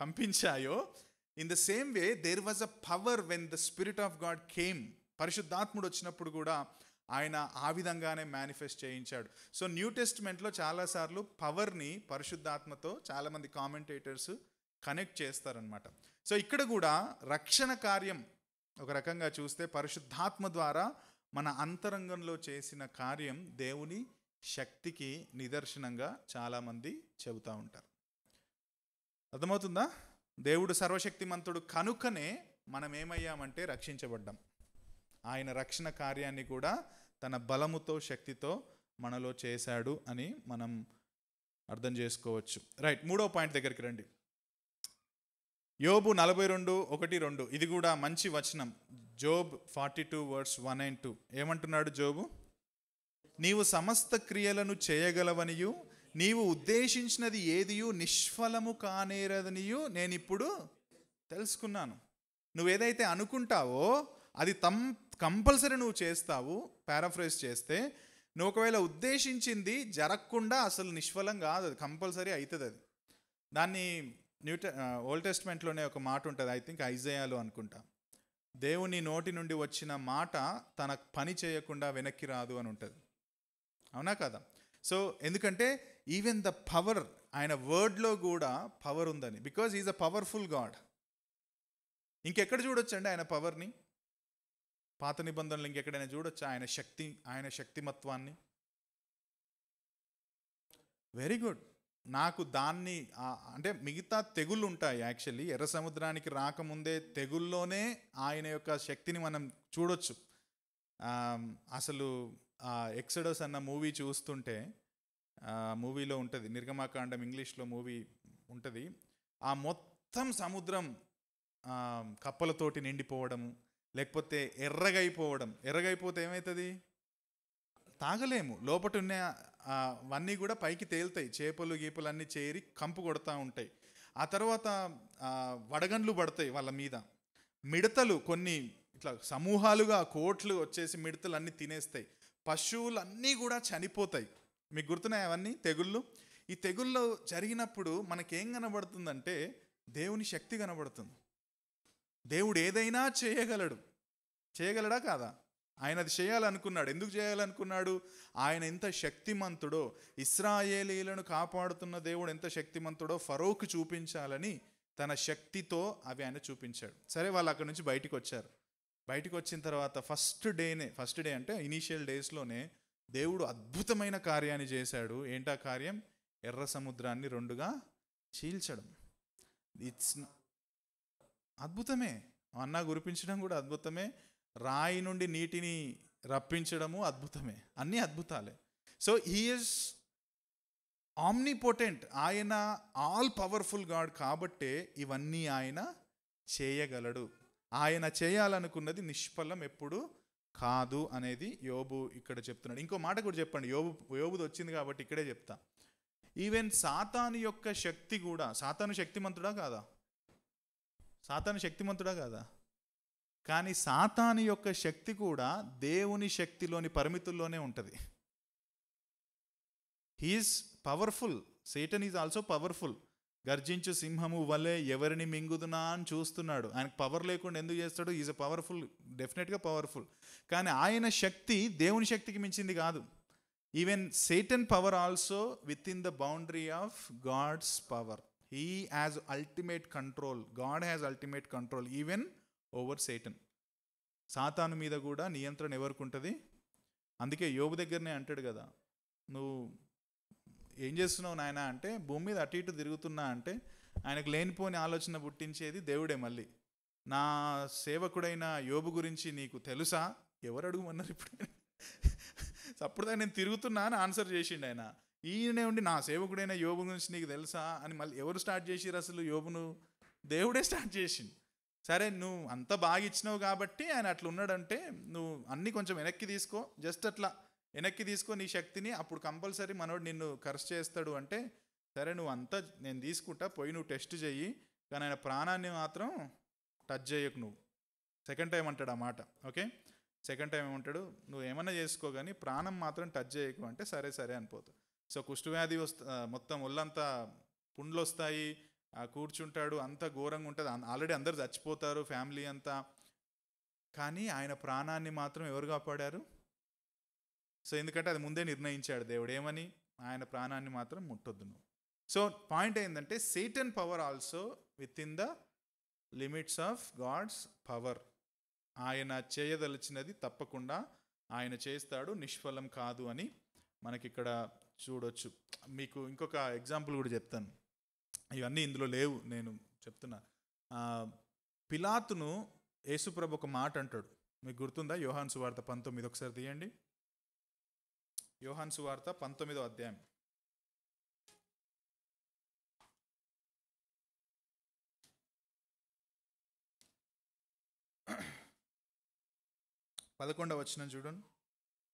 కంపించాయో, in the same way there was a power when the spirit of God came. పరిశుద్ధాత్ముడు వచ్చినప్పుడు కూడా ఆయన ఆ విధంగానే మేనిఫెస్ట్ చేయించాడు. సో న్యూ టెస్ట్మెంట్లో చాలాసార్లు పవర్ని పరిశుద్ధాత్మతో చాలామంది కామెంటేటర్స్ కనెక్ట్ చేస్తారనమాట. సో ఇక్కడ కూడా రక్షణ కార్యం ఒక రకంగా చూస్తే పరిశుద్ధాత్మ ద్వారా మన అంతరంగంలో చేసిన కార్యం దేవుని శక్తికి నిదర్శనంగా చాలామంది చెబుతూ ఉంటారు. అర్థమవుతుందా? దేవుడు సర్వశక్తిమంతుడు కనుకనే మనం ఏమయ్యామంటే రక్షించబడ్డాం. ఆయన రక్షణ కార్యాన్ని కూడా తన బలముతో, శక్తితో మనలో చేశాడు అని మనం అర్థం చేసుకోవచ్చు. రైట్, 3వ పాయింట్ దగ్గరికి రండి. యోబు 42:1-2. ఇది కూడా మంచి వచనం. జోబ్ 42:1-2. ఏమంటున్నాడు జోబు? నీవు సమస్త క్రియలను చేయగలవనియు, నీవు ఉద్దేశించినది ఏదియు నిష్ఫలము కానేరదనియు నేనిప్పుడు తెలుసుకున్నాను. నువ్వేదైతే అనుకుంటావో అది కంపల్సరీ నువ్వు చేస్తావు. పారాఫ్రేజ్ చేస్తే, నువ్వు ఒకవేళ ఉద్దేశించింది జరగకుండా అసలు నిష్ఫలం కాదు, అది కంపల్సరీ అవుతుంది. అది దాన్ని ఓల్డ్ టెస్ట్మెంట్లోనే ఒక మాట ఉంటుంది, ఐ థింక్ ఐజయాలో అనుకుంటా. దేవుని నోటి నుండి వచ్చిన మాట తన పని చేయకుండా వెనక్కి రాదు అని ఉంటుంది. అవునా కదా? సో ఎందుకంటే ఈవెన్ ద పవర్, ఆయన వర్డ్లో కూడా పవర్ ఉందని, because is a powerful God. ఇంకెక్కడ చూడొచ్చు అండి ఆయన పవర్ని? పాత నిబంధనలు ఇంకెక్కడైనా చూడొచ్చా ఆయన శక్తిమత్వాన్ని? Very good. నాకు దాన్ని అంటే మిగతా తెగుళ్ళు ఉంటాయి. యాక్చువల్లీ ఎర్ర సముద్రానికి రాకముందే తెగుల్లోనే ఆయన యొక్క శక్తిని మనం చూడొచ్చు. అసలు ఎక్సడస్ అన్న మూవీ చూస్తుంటే, మూవీలో ఉంటుంది, నిర్గమాకాండం ఇంగ్లీష్లో మూవీ ఉంటుంది. ఆ మొత్తం సముద్రం కప్పలతోటి నిండిపోవడము, లేకపోతే ఎర్రగైపోతే ఏమవుతుంది? తాగలేము. లోపట ఉన్న అవన్నీ కూడా పైకి తేలుతాయి, చేపలు గీపలు అన్నీ చేరి కంపు కొడతా ఉంటాయి. ఆ తర్వాత వడగండ్లు పడతాయి వాళ్ళ మీద. మిడతలు కొన్ని ఇట్లా సమూహాలుగా కోట్లు వచ్చేసి మిడతలు అన్నీ తినేస్తాయి. పశువులు అన్నీ కూడా చనిపోతాయి. మీకు గుర్తున్నాయి అవన్నీ తెగుళ్ళు? ఈ తెగుళ్ళు జరిగినప్పుడు మనకేం కనబడుతుందంటే దేవుని శక్తి కనబడుతుంది. దేవుడు ఏదైనా చేయగలడా కాదా? ఆయన అది చేయాలనుకున్నాడు. ఎందుకు చేయాలనుకున్నాడు? ఆయన ఎంత శక్తిమంతుడో, ఇశ్రాయేలీయులను కాపాడుతున్న దేవుడు ఎంత శక్తిమంతుడో ఫరోకు చూపించాలని తన శక్తితో అవి ఆయన చూపించాడు. సరే, వాళ్ళు అక్కడి నుంచి బయటికి వచ్చారు. బయటికి వచ్చిన తర్వాత ఫస్ట్ డే అంటే ఇనీషియల్ డేస్లోనే దేవుడు అద్భుతమైన కార్యాన్ని చేశాడు. ఏంటా కార్యం? ఎర్ర సముద్రాన్ని రెండుగా చీల్చడం. ఇట్స్ అద్భుతమే. అన్నా కురిపించడం కూడా అద్భుతమే. రాయి నుండి నీటిని రప్పించడము అద్భుతమే. అన్నీ అద్భుతాలే. So he is omnipotent. ఆయన ఆల్ పవర్ఫుల్ గాడ్ కాబట్టే ఇవన్నీ ఆయన చేయగలడు. ఆయన చేయాలనుకున్నది నిష్ఫలం ఎప్పుడు కాదు అనేది యోబు ఇక్కడ చెప్తున్నాడు. ఇంకో మాట కూడా చెప్పండి, యోబుది వచ్చింది కాబట్టి ఇక్కడే చెప్తా. ఈవెన్ సాతాను యొక్క శక్తి కూడా, సాతాను శక్తిమంతుడా కాదా? కానీ సాతాను యొక్క శక్తి కూడా దేవుని శక్తిలోని పరిమితుల్లోనే ఉంటుంది. He is powerful. Satan is also powerful. గర్జించు సింహము వలె ఎవరిని మింగుదునా అని చూస్తున్నాడు. ఆయనకు పవర్ లేకుండా ఎందుకు చేస్తాడు? ఈజ్ అ పవర్ఫుల్, డెఫినెట్గా పవర్ఫుల్. కానీ ఆయన శక్తి దేవుని శక్తికి మించింది కాదు. Even Satan power also within the boundary of God's power. He has ultimate control. God has ultimate control even over Satan. సాతాను మీద కూడా నియంత్రణ ఎవరికి ఉంటుంది? అందుకే యోబు దగ్గరనే అంటాడు కదా, నువ్వు ఏం చేస్తున్నావు నాయన అంటే, భూమి మీద అటు ఇటు తిరుగుతున్నా అంటే ఆయనకు లేనిపోని ఆలోచన పుట్టించేది దేవుడే. మళ్ళీ నా సేవకుడైన యోబు గురించి నీకు తెలుసా? ఎవరు అడుగుమన్నారు ఇప్పుడు? అప్పుడు నేను తిరుగుతున్నా అని ఆన్సర్ చేసిండు ఆయన. ఈయనే ఉండి నా సేవకుడైన యోబు గురించి నీకు తెలుసా అని మళ్ళీ ఎవరు స్టార్ట్ చేసిరు అసలు? యోబును దేవుడే స్టార్ట్ చేసిండు. సరే, నువ్వు అంత బాగా ఇచ్చినావు కాబట్టి ఆయన అట్లా ఉన్నాడంటే నువ్వు అన్నీ కొంచెం వెనక్కి తీసుకో, జస్ట్ అట్లా వెనక్కి తీసుకో నీ శక్తిని, అప్పుడు కంపల్సరీ మనోడు నిన్ను ఖర్చు చేస్తాడు అంటే, సరే నువ్వు అంతా నేను తీసుకుంటా, పోయి నువ్వు టెస్ట్ చెయ్యి, కానీ ఆయన ప్రాణాన్ని మాత్రం టచ్ చేయకు నువ్వు. సెకండ్ టైం అంటాడు ఆ మాట. ఓకే, సెకండ్ టైం ఏమంటాడు, నువ్వు ఏమన్నా చేసుకో కానీ ప్రాణం మాత్రం టచ్ చేయకు అంటే సరే అనిపోతుంది. సో కుష్ఠవ్యాధి మొత్తం ఒళ్ళంతా పుండ్లు వస్తాయి, కూర్చుంటాడు, అంత ఘోరంగా ఉంటుంది. ఆల్రెడీ అందరు చచ్చిపోతారు ఫ్యామిలీ అంతా. కానీ ఆయన ప్రాణాన్ని మాత్రం ఎవరు కాపాడారు? సో ఎందుకంటే అది ముందే నిర్ణయించాడు దేవుడు ఏమని, ఆయన ప్రాణాన్ని మాత్రం ముట్టొద్దు నువ్వు. సో పాయింట్ ఏంటంటే Satan power also within the limits of God's power. ఆయన చేయదలిచినది తప్పకుండా ఆయన చేస్తాడు, నిష్ఫలం కాదు అని మనకిక్కడ చూడొచ్చు. మీకు ఇంకొక ఎగ్జాంపుల్ కూడా చెప్తాను, ఇవన్నీ ఇందులో లేవు, నేను చెప్తున్నా. పిలాతును యేసుప్రభు ఒక మాట అంటాడు, మీకు గుర్తుందా? యోహాను సువార్త 19, ఒకసారి తీయండి. యోహాను సువార్త 19వ అధ్యాయం. పదకొండవ వచనం చూడండి.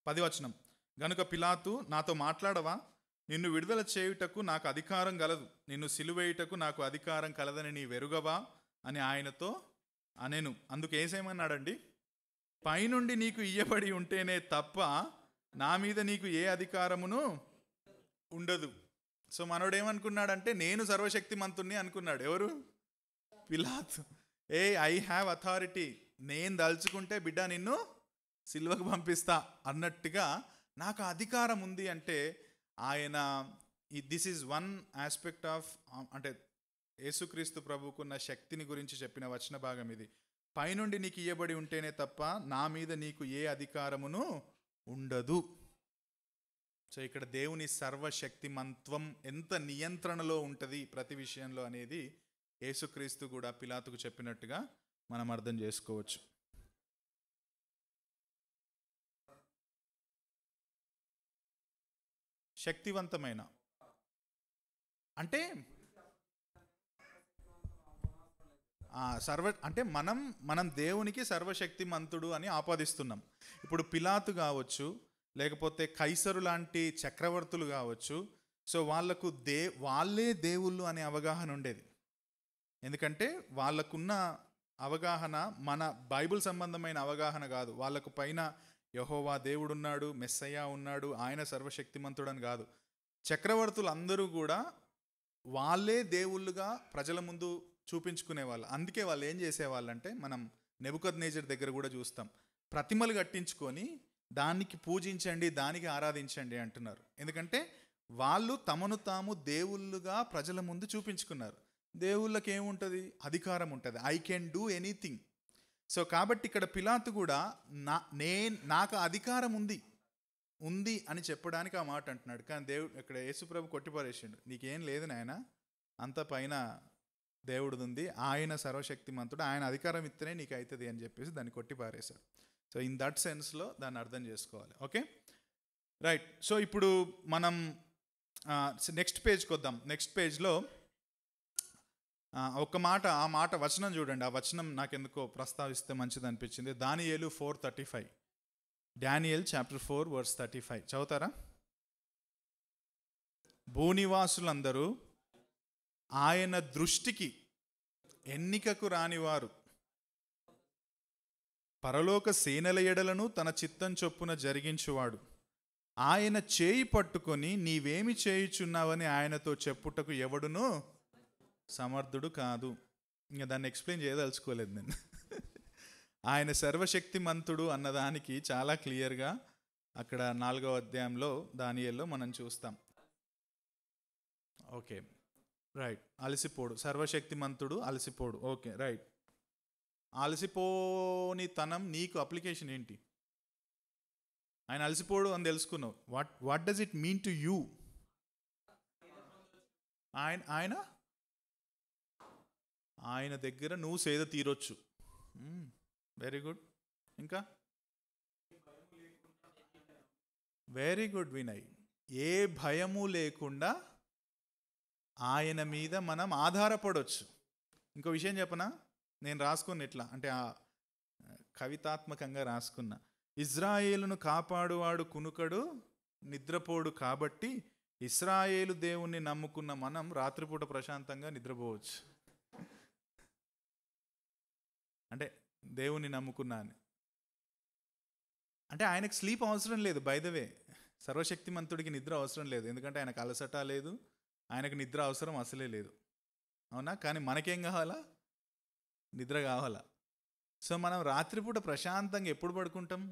10వ వచనం. గనుక పిలాతు, నాతో మాట్లాడవా? నిన్ను విడుదల చేయుటకు నాకు అధికారం గలదు, నిన్ను సిలువేయుటకు నాకు అధికారం కలదని నీ వెరుగవా అని ఆయనతో అనెను. అందుకు యేసేమన్నాడండి, పైనుండి నీకు ఇయ్యబడి ఉంటేనే తప్ప నా మీద నీకు ఏ అధికారమును ఉండదు. సో మనోడేమనుకున్నాడంటే నేను సర్వశక్తిమంతుణ్ణి అనుకున్నాడు. ఎవరు? పిలాతు. ఐ హ్యావ్ అథారిటీ, నేను దలుచుకుంటే బిడ్డ నిన్ను సిలువకు పంపిస్తా అన్నట్టుగా నాకు అధికారం ఉంది అంటే ఆయన, this is one aspect of, అంటే యేసుక్రీస్తు ప్రభుకున్న శక్తిని గురించి చెప్పిన వచన భాగం ఇది. పైనుండి నీకు ఇయ్యబడి ఉంటేనే తప్ప నా మీద నీకు ఏ అధికారమును ఉండదు. సో ఇక్కడ దేవుని సర్వశక్తిమంత్వం ఎంత నియంత్రణలో ఉంటుంది ప్రతి విషయంలో అనేది యేసుక్రీస్తు కూడా పిలాతుకు చెప్పినట్టుగా మనం అర్థం చేసుకోవచ్చు. శక్తివంతమైన అంటే అంటే మనం దేవునికి సర్వశక్తిమంతుడు అని ఆపాదిస్తున్నాం. ఇప్పుడు పిలాతు కావచ్చు, లేకపోతే కైసరు లాంటి చక్రవర్తులు కావచ్చు. సో వాళ్ళకు వాళ్ళే దేవుళ్ళు అనే అవగాహన ఉండేది. ఎందుకంటే వాళ్ళకున్న అవగాహన మన బైబిల్ సంబంధమైన అవగాహన కాదు. వాళ్ళకు పైన యెహోవా దేవుడున్నాడు, మెస్సయ్య ఉన్నాడు, ఆయన సర్వశక్తిమంతుడని కాదు. చక్రవర్తులు అందరూ కూడా వాళ్ళే దేవుళ్ళుగా ప్రజల ముందు చూపించుకునేవాళ్ళు. అందుకే వాళ్ళు ఏం చేసేవాళ్ళంటే, మనం నెబుకద్నెజర్ దగ్గర కూడా చూస్తాం, ప్రతిమలు కట్టించుకొని దానికి పూజించండి, దానికి ఆరాధించండి అంటున్నారు. ఎందుకంటే వాళ్ళు తమను తాము దేవుళ్ళుగా ప్రజల ముందు చూపించుకున్నారు. దేవుళ్ళకి ఏముంటుంది? అధికారం ఉంటుంది. I can do anything. So కాబట్టి ఇక్కడ పిలాతు కూడా నాకు అధికారం ఉంది అని చెప్పడానికి ఆ మాట అంటున్నాడు. కానీ దేవుడు ఇక్కడ యేసుప్రభు కొట్టిపారేసిండు, నీకేం లేదు నాయన, అంత పైన దేవుడిది ఉంది, ఆయన సర్వశక్తిమంతుడు, ఆయన అధికారం ఇస్తేనే నీకు అవుతుంది అని చెప్పేసి దాన్ని కొట్టిపారేశారు. సో ఇన్ దట్ సెన్స్లో దాన్ని అర్థం చేసుకోవాలి. Okay, right. సో ఇప్పుడు మనం నెక్స్ట్ పేజ్కి వద్దాం. నెక్స్ట్ పేజ్లో ఆ మాట వచనం చూడండి. ఆ వచనం నాకెందుకో ప్రస్తావిస్తే మంచిది అనిపించింది. దానియేలు 4:35. డానియల్ చాప్టర్ 4 వర్స్ 35 చదువుతారా? భూనివాసులందరూ ఆయన దృష్టికి ఎన్నికకు రానివారు, పరలోక సేనల ఎడలను తన చిత్తం చొప్పున జరిగించువాడు, ఆయన చేయి పట్టుకొని నీవేమి చేయుచున్నావని ఆయనతో చెప్పుటకు ఎవడునూ సమర్థుడు కాదు. ఇంకా దాన్ని ఎక్స్ప్లెయిన్ చేయదలుచుకోలేదు నేను. ఆయన సర్వశక్తిమంతుడు అన్నదానికి చాలా క్లియర్గా అక్కడ 4వ అధ్యాయంలో దానియేలులో మనం చూస్తాం. Okay, right. అలసిపోడు, సర్వశక్తిమంతుడు అలసిపోడు. Okay, right. అలసిపోని తనం నీకు అప్లికేషన్ ఏంటి? ఆయన అలసిపోడు అని తెలుసుకున్నావు. What does it mean to you? ఆయన దగ్గర నువ్వు సేద తీరొచ్చు. Very good. ఇంకా వెరీ గుడ్ వినయ్. ఏ భయము లేకుండా ఆయన మీద మనం ఆధారపడవచ్చు. ఇంకో విషయం చెప్పనా, నేను రాసుకున్న ఇట్లా, అంటే కవితాత్మకంగా రాసుకున్నా, ఇజ్రాయేలును కాపాడువాడు కునుకడు నిద్రపోడు, కాబట్టి ఇశ్రాయేలు దేవుణ్ణి నమ్ముకున్న మనం రాత్రిపూట ప్రశాంతంగా నిద్రపోవచ్చు. అంటే దేవుణ్ణి నమ్ముకున్నా అని అంటే ఆయనకు స్లీప్ అవసరం లేదు. బై ద వే, సర్వశక్తిమంతుడికి నిద్ర అవసరం లేదు, ఎందుకంటే ఆయనకు అలసట లేదు, ఆయనకు నిద్ర అవసరం అసలే లేదు. అవునా? కానీ మనకేం కావాలా? నిద్ర కావాలా. సో మనం రాత్రిపూట ప్రశాంతంగా ఎప్పుడు పడుకుంటాం?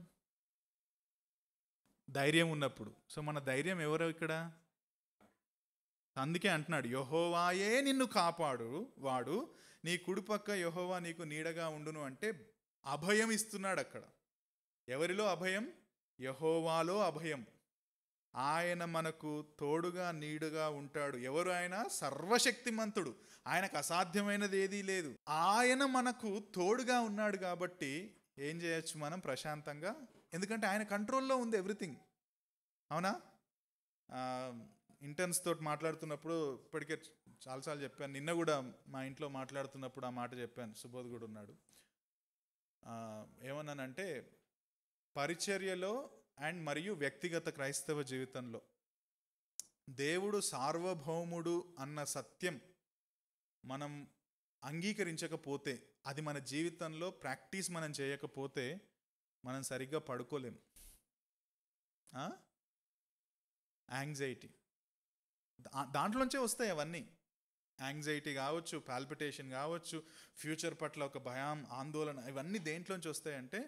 ధైర్యం ఉన్నప్పుడు. సో మన ధైర్యం ఎవరు ఇక్కడ? అందుకే అంటున్నాడు, యెహోవాయే నిన్ను కాపాడు వాడు, నీ కుడిపక్క యెహోవా నీకు నీడగా ఉండును అంటే అభయం ఇస్తున్నాడు అక్కడ. ఎవరిలో అభయం? యెహోవాలో అభయం. ఆయన మనకు తోడుగా నీడుగా ఉంటాడు. ఎవరు ఆయన? సర్వశక్తిమంతుడు. ఆయనకు అసాధ్యమైనది ఏదీ లేదు. ఆయన మనకు తోడుగా ఉన్నాడు కాబట్టి ఏం చేయొచ్చు మనం ప్రశాంతంగా? ఎందుకంటే ఆయన కంట్రోల్లో ఉంది ఎవ్రీథింగ్. అవునా? ఇంటర్న్స్ తోటి మాట్లాడుతున్నప్పుడు ఇప్పటికే చాలాసార్లు చెప్పాను, నిన్న కూడా మా ఇంట్లో మాట్లాడుతున్నప్పుడు ఆ మాట చెప్పాను. సుబోధ్ కూడా ఉన్నాడు. ఏమన్నానంటే, పరిచర్యలో అండ్ మరియు వ్యక్తిగత క్రైస్తవ జీవితంలో దేవుడు సార్వభౌముడు అన్న సత్యం మనం అంగీకరించకపోతే, అది మన జీవితంలో ప్రాక్టీస్ మనం చేయకపోతే మనం సరిగ్గా పడుకోలేం. యాంగ్జైటీ దాంట్లోంచే వస్తాయి అవన్నీ. యాంగ్జైటీ కావచ్చు, పాల్పిటేషన్ కావచ్చు, ఫ్యూచర్ పట్ల ఒక భయం, ఆందోళన, ఇవన్నీ దేంట్లోంచి వస్తాయంటే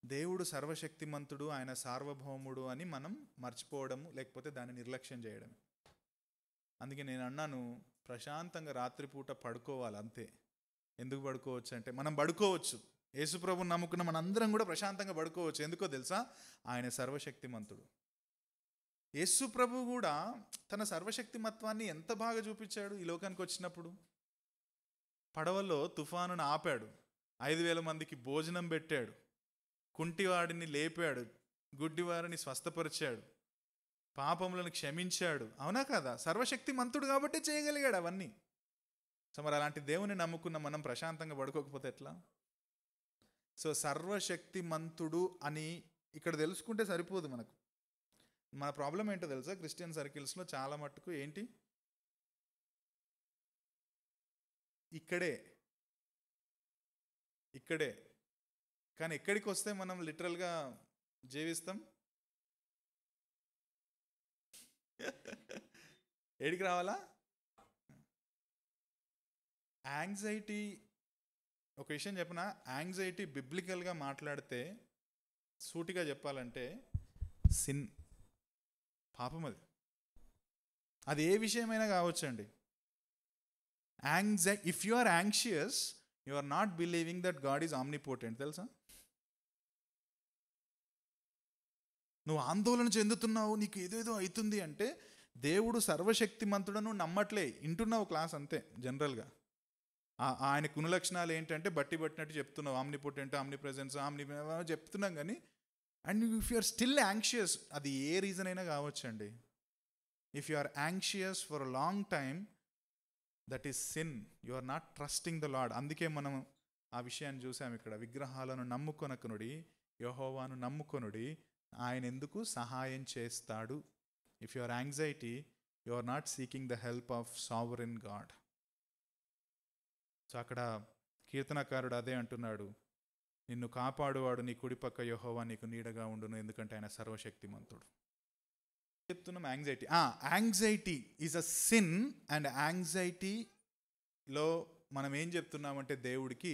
దేవుడు సర్వశక్తిమంతుడు, ఆయన సార్వభౌముడు అని మనం మర్చిపోవడము, లేకపోతే దాన్ని నిర్లక్ష్యం చేయడం. అందుకే నేను అన్నాను, ప్రశాంతంగా రాత్రిపూట పడుకోవాలి అంతే. ఎందుకు పడుకోవచ్చు అంటే, మనం పడుకోవచ్చు, యేసుప్రభుని నమ్ముకున్న మనందరం కూడా ప్రశాంతంగా పడుకోవచ్చు. ఎందుకో తెలుసా? ఆయన సర్వశక్తిమంతుడు. యేసుప్రభు కూడా తన సర్వశక్తిమత్వాన్ని ఎంత బాగా చూపించాడు ఈ లోకానికి వచ్చినప్పుడు. పడవలో తుఫానును ఆపాడు, 5,000 మందికి భోజనం పెట్టాడు, కుంటివాడిని లేపాడు, గుడ్డివారిని స్వస్థపరిచాడు, పాపములను క్షమించాడు. అవునా కదా? సర్వశక్తిమంతుడు కాబట్టి చేయగలిగాడు అవన్నీ. సో మరి అలాంటి దేవుని నమ్ముకున్న మనం ప్రశాంతంగా పడుకోకపోతే ఎట్లా? సో సర్వశక్తిమంతుడు అని ఇక్కడ తెలుసుకుంటే సరిపోదు మనకు. మన ప్రాబ్లం ఏంటో తెలుసా, క్రిస్టియన్ సర్కిల్స్లో చాలా మట్టుకు ఏంటి, ఇక్కడే కానీ ఎక్కడికి వస్తే మనం లిటరల్గా జీవిస్తాం, ఏడికి రావాలా? యాంగ్జైటీ, ఒక విషయం చెప్పిన, యాంగ్జైటీ బిబ్లికల్గా మాట్లాడితే సూటిగా చెప్పాలంటే సిన్, పాపం. అది ఏ విషయమైనా కావచ్చండి. If you are anxious, you are not believing that God is omnipotent. తెలుసా? నువ్వు ఆందోళన చెందుతున్నావు, నీకు ఏదేదో అవుతుంది అంటే దేవుడు సర్వశక్తిమంతుడను నమ్మట్లే, వింటున్నావు క్లాస్ అంతే. జనరల్గా ఆయన గుణలక్షణాలు ఏంటంటే బట్టినట్టు చెప్తున్నావు, ఆమ్నిపోటెంట్, ఆమ్ని ప్రెజెన్స్, చెప్తున్నాం. కానీ and if you are still anxious, అది ఏ రీజన్ అయినా కావచ్చండి. If you are anxious for a long time, that is sin. You are not trusting the Lord. అందుకే మనం ఆ విషయాన్ని చూసాం ఇక్కడ. విగ్రహాలను నమ్ముకొనకునుడి, యెహోవాను నమ్ముకొనుడి, ఆయన ఎందుకు సహాయం చేస్తాడు. If you are anxiety, you are not seeking the help of sovereign God. So అక్కడ కీర్తనకారుడు అదే అంటున్నాడు, నిన్ను కాపాడువాడు నీ కుడిపక్క యెహోవా నీకు నీడగా ఉండును, ఎందుకంటే ఆయన సర్వశక్తిమంతుడు. చెప్తున్నాం anxiety. Anxiety is a sin. And యాంగ్జైటీలో మనం ఏం చెప్తున్నామంటే దేవుడికి,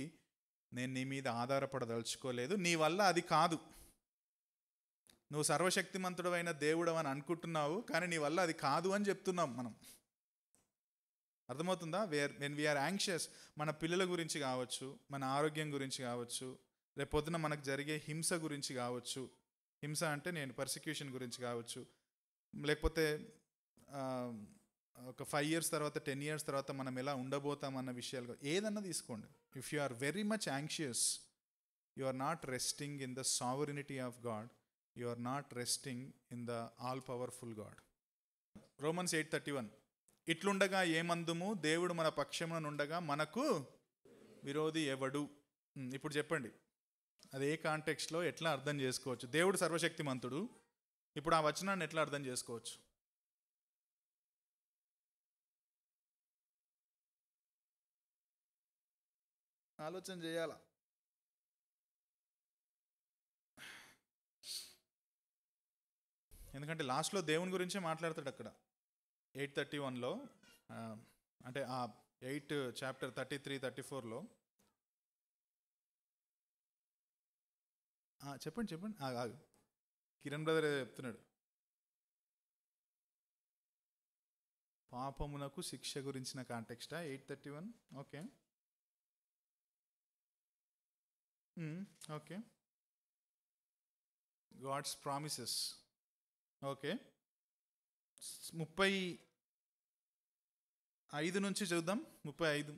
నేను నీ మీద ఆధారపడదలుచుకోలేదు, నీ వల్ల అది కాదు. నువ్వు సర్వశక్తిమంతుడు అయిన దేవుడు అని అనుకుంటున్నావు, కానీ నీ వల్ల అది కాదు అని చెప్తున్నాం మనం. అర్థమవుతుందా? వెన్ వీఆర్ యాంగ్షియస్, మన పిల్లల గురించి కావచ్చు, మన ఆరోగ్యం గురించి కావచ్చు, రేపొద్దున మనకు జరిగే హింస గురించి కావచ్చు. హింస అంటే నేను పర్సిక్యూషన్ గురించి కావచ్చు, లేకపోతే ఒక 5 years తర్వాత 10 years తర్వాత మనం ఎలా ఉండబోతామన్న విషయాలు, ఏదన్నా తీసుకోండి. If you are very much anxious, you are not resting in the sovereignty of God, you are not resting in the all powerful God. Romans 8:31, ఇట్లుండగా ఏమందుము, దేవుడు మన పక్షమునుండగా మనకు విరోధి ఎవడు. ఇప్పుడు చెప్పండి, అది ఏ కాంటెక్స్ట్లో ఎట్లా అర్థం చేసుకోవచ్చు? దేవుడు సర్వశక్తిమంతుడు, ఇప్పుడు ఆ వచనాన్ని ఎట్లా అర్థం చేసుకోవచ్చు? ఆలోచన చేయాల. ఎందుకంటే లాస్ట్లో దేవుని గురించే మాట్లాడతాడు అక్కడ 8:31లో, అంటే ఆ 8 చాప్టర్ 33, 34లో. చెప్పండి ఆగు. కిరణ్ బ్రదర్ చెప్తున్నాడు, పాపమునకు శిక్ష గురించిన కాంటెక్స్టా 8:31? Okay okay, God's promises. Okay, 35 నుంచి చూద్దాం. 35.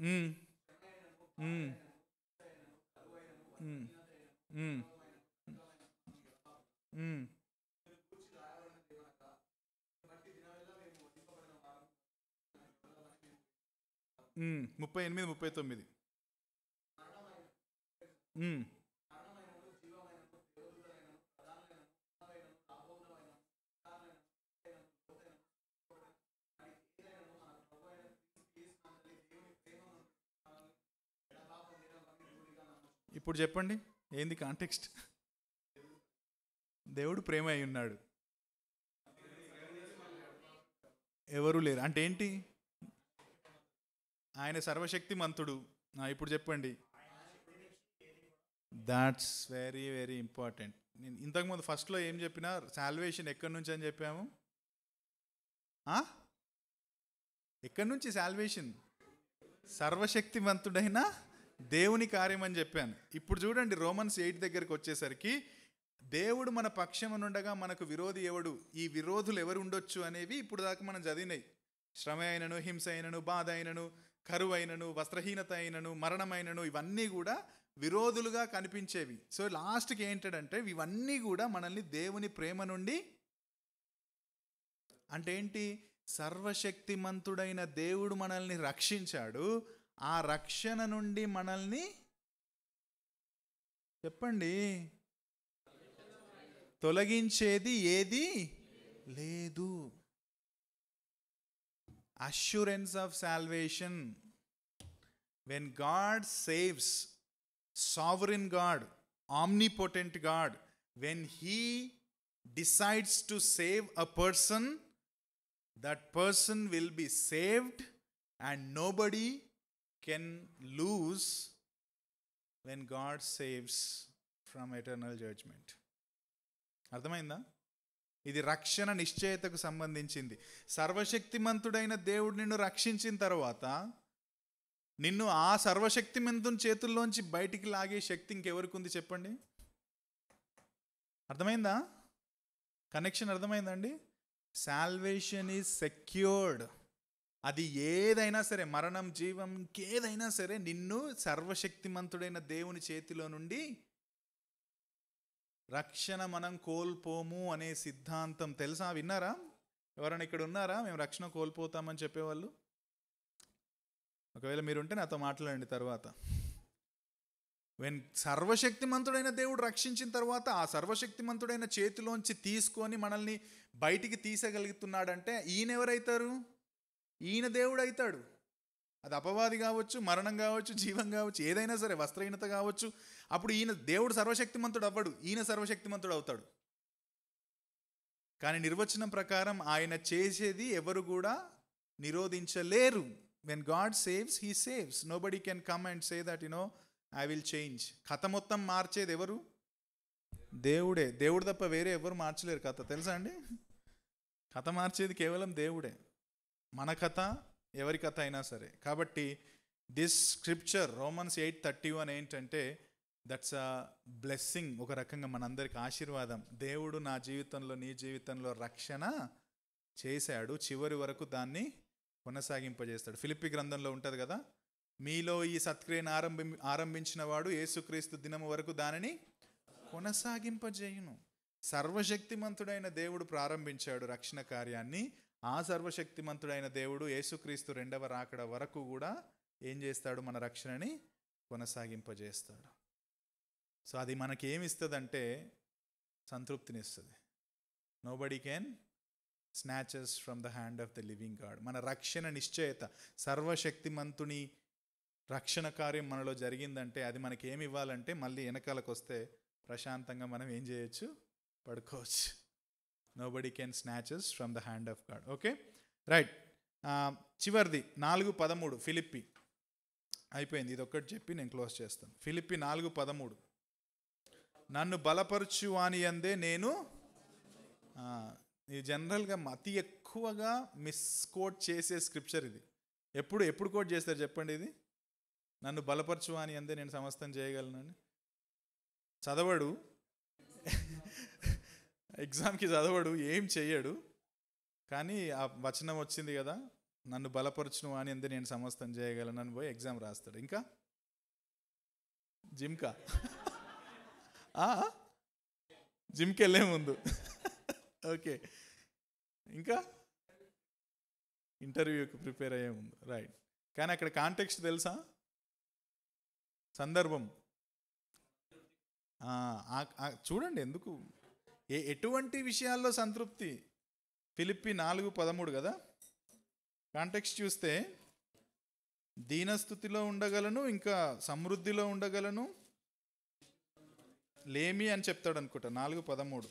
మ్మ్. మ్మ్. మ్మ్. మ్మ్. మ్మ్. 38, 39. ఇప్పుడు చెప్పండి ఏంది కాంటెక్స్ట్? దేవుడు ప్రేమ అయి ఉన్నాడు, ఎవరు లేరు అంటే ఏంటి? ఆయన సర్వశక్తిమంతుడు. ఇప్పుడు చెప్పండి. That's very very important. నేను ఇంతకుముందు ఫస్ట్లో ఏం చెప్పినా, సాల్వేషన్ ఎక్కడి నుంచి అని చెప్పాము. ఎక్కడి నుంచి సాల్వేషన్? సర్వశక్తిమంతుడైన దేవుని కార్యం అని చెప్పాను. ఇప్పుడు చూడండి, రోమన్స్ 8 దగ్గరికి వచ్చేసరికి, దేవుడు మన పక్షమునుండగా మనకు విరోధి ఎవడు, ఈ విరోధులు ఎవరు ఉండొచ్చు అనేవి ఇప్పుడు దాకా మనం చదివినాయి. శ్రమ అయినను, హింస అయినను, బాధ అయినను, కరువు అయినను, వస్త్రహీనత అయినను, మరణమైనను, ఇవన్నీ కూడా విరోధులుగా కనిపించేవి. సో లాస్ట్కి ఏంటంటే, ఇవన్నీ కూడా మనల్ని దేవుని ప్రేమ నుండి, అంటే ఏంటి, సర్వశక్తిమంతుడైన దేవుడు మనల్ని రక్షించాడు. ఆ రక్షణ నుండి మనల్ని, చెప్పండి, తొలగించేది ఏది లేదు. Assurance of salvation. When God saves, sovereign God, omnipotent God, when he decides to save a person, that person will be saved and nobody can lose when God saves from eternal judgment. అర్థమైందా? ఇది రక్షణ నిశ్చయతకు సంబంధించింది. సర్వశక్తిమంతుడైన దేవుడు నిన్ను రక్షించిన తర్వాత నిన్ను ఆ సర్వశక్తిమంతుని చేతుల్లోంచి బయటికి లాగే శక్తి ఇంకెవరికి ఉంది చెప్పండి? అర్థమైందా? కనెక్షన్ అర్థమైందండి? Salvation is secured. అది ఏదైనా సరే, మరణం, జీవం, ఇంకేదైనా సరే, నిన్ను సర్వశక్తిమంతుడైన దేవుని చేతిలో నుండి రక్షణ మనం కోల్పోము అనే సిద్ధాంతం తెలుసా? విన్నారా? ఎవరైనా ఇక్కడ ఉన్నారా మేము రక్షణ కోల్పోతామని చెప్పేవాళ్ళు? ఒకవేళ మీరుంటే నాతో మాట్లాడండి తర్వాత. వెన్ సర్వశక్తిమంతుడైన దేవుడు రక్షించిన తర్వాత ఆ సర్వశక్తిమంతుడైన చేతిలోంచి తీసుకొని మనల్ని బయటికి తీసగలుగుతున్నాడంటే ఈయన ఎవరైతారు? ఈయన దేవుడు అవుతాడు. అది అపవాది కావచ్చు, మరణం కావచ్చు, జీవం కావచ్చు, ఏదైనా సరే, వస్త్రహీనత కావచ్చు. అప్పుడు ఈయన దేవుడు సర్వశక్తిమంతుడు అవ్వడు, ఈయన సర్వశక్తిమంతుడు అవుతాడు. కానీ నిర్వచనం ప్రకారం ఆయన చేసేది ఎవరు కూడా నిరోధించలేరు. When God saves, he saves. Nobody can come and say that, I will change. కథ మొత్తం మార్చేది ఎవరు? దేవుడే. దేవుడు తప్ప వేరే ఎవరు మార్చలేరు కథ, తెలుసా అండి? కథ మార్చేది కేవలం దేవుడే. మన కథ, ఎవరి కథ అయినా సరే. కాబట్టి దిస్ స్క్రిప్చర్ Romans 8:31 ఏంటంటే దట్స్ అ బ్లెస్సింగ్. ఒక రకంగా మనందరికి ఆశీర్వాదం. దేవుడు నా జీవితంలో, నీ జీవితంలో రక్షణ చేశాడు, చివరి వరకు దాన్ని కొనసాగింపజేస్తాడు. ఫిలిప్పి గ్రంథంలో ఉంటుంది కదా, మీలో ఈ సత్క్రియను ఆరంభించిన వాడు యేసుక్రీస్తు దినము వరకు దానిని కొనసాగింపజేయును. సర్వశక్తిమంతుడైన దేవుడు ప్రారంభించాడు రక్షణ కార్యాన్ని. ఆ సర్వశక్తిమంతుడైన దేవుడు యేసుక్రీస్తు రెండవ రాకడ వరకు కూడా ఏం చేస్తాడు? మన రక్షణని కొనసాగింపజేస్తాడు. సో అది మనకి ఏమిస్తుందంటే సంతృప్తినిస్తుంది. Nobody can snatches from the hand of the living God. మన రక్షణ నిశ్చయత, సర్వశక్తిమంతుని రక్షణ కార్యం మనలో జరిగిందంటే అది మనకి ఏమి ఇవ్వాలంటే మళ్ళీ వెనకాలకు వస్తే ప్రశాంతంగా మనం ఏం చేయొచ్చు? పడుకోవచ్చు. Nobody can snatches from the hand of God. Okay, right. చివరిది 4:13 ఫిలిప్పి అయిపోయింది. ఇది ఒక్కటి చెప్పి నేను క్లోజ్ చేస్తాను. ఫిలిప్పి 4:13, నన్ను బలపరచు వాని యందే నేను. ఇది జనరల్గా అతి ఎక్కువగా మిస్కోట్ చేసే స్క్రిప్చర్ ఇది. ఎప్పుడు కోట్ చేస్తారు చెప్పండి? ఇది నన్ను బలపరచు అని అందే నేను సమస్తం చేయగలనని. చదవడు, ఎగ్జామ్కి చదవడు, ఏం చెయ్యడు. కానీ ఆ వచనం వచ్చింది కదా, నన్ను బలపరచును అని అందే నేను సమస్తం చేయగలను పోయి ఎగ్జామ్ రాస్తాడు. ఇంకా జిమ్కి వెళ్ళే ముందు ఓకే, ఇంకా ఇంటర్వ్యూకి ప్రిపేర్ అయ్యే ముందు, రైట్. కానీ అక్కడ కాంటెక్స్ట్ తెలుసా? సందర్భం చూడండి. ఎందుకు ఎటువంటి విషయాల్లో సంతృప్తి? ఫిలిప్పి 4:13 కదా. కాంటెక్స్ట్ చూస్తే దీనస్థుతిలో ఉండగలను, ఇంకా సమృద్ధిలో ఉండగలను, లేమి అని చెప్తాడు అనుకుంటా 4:13.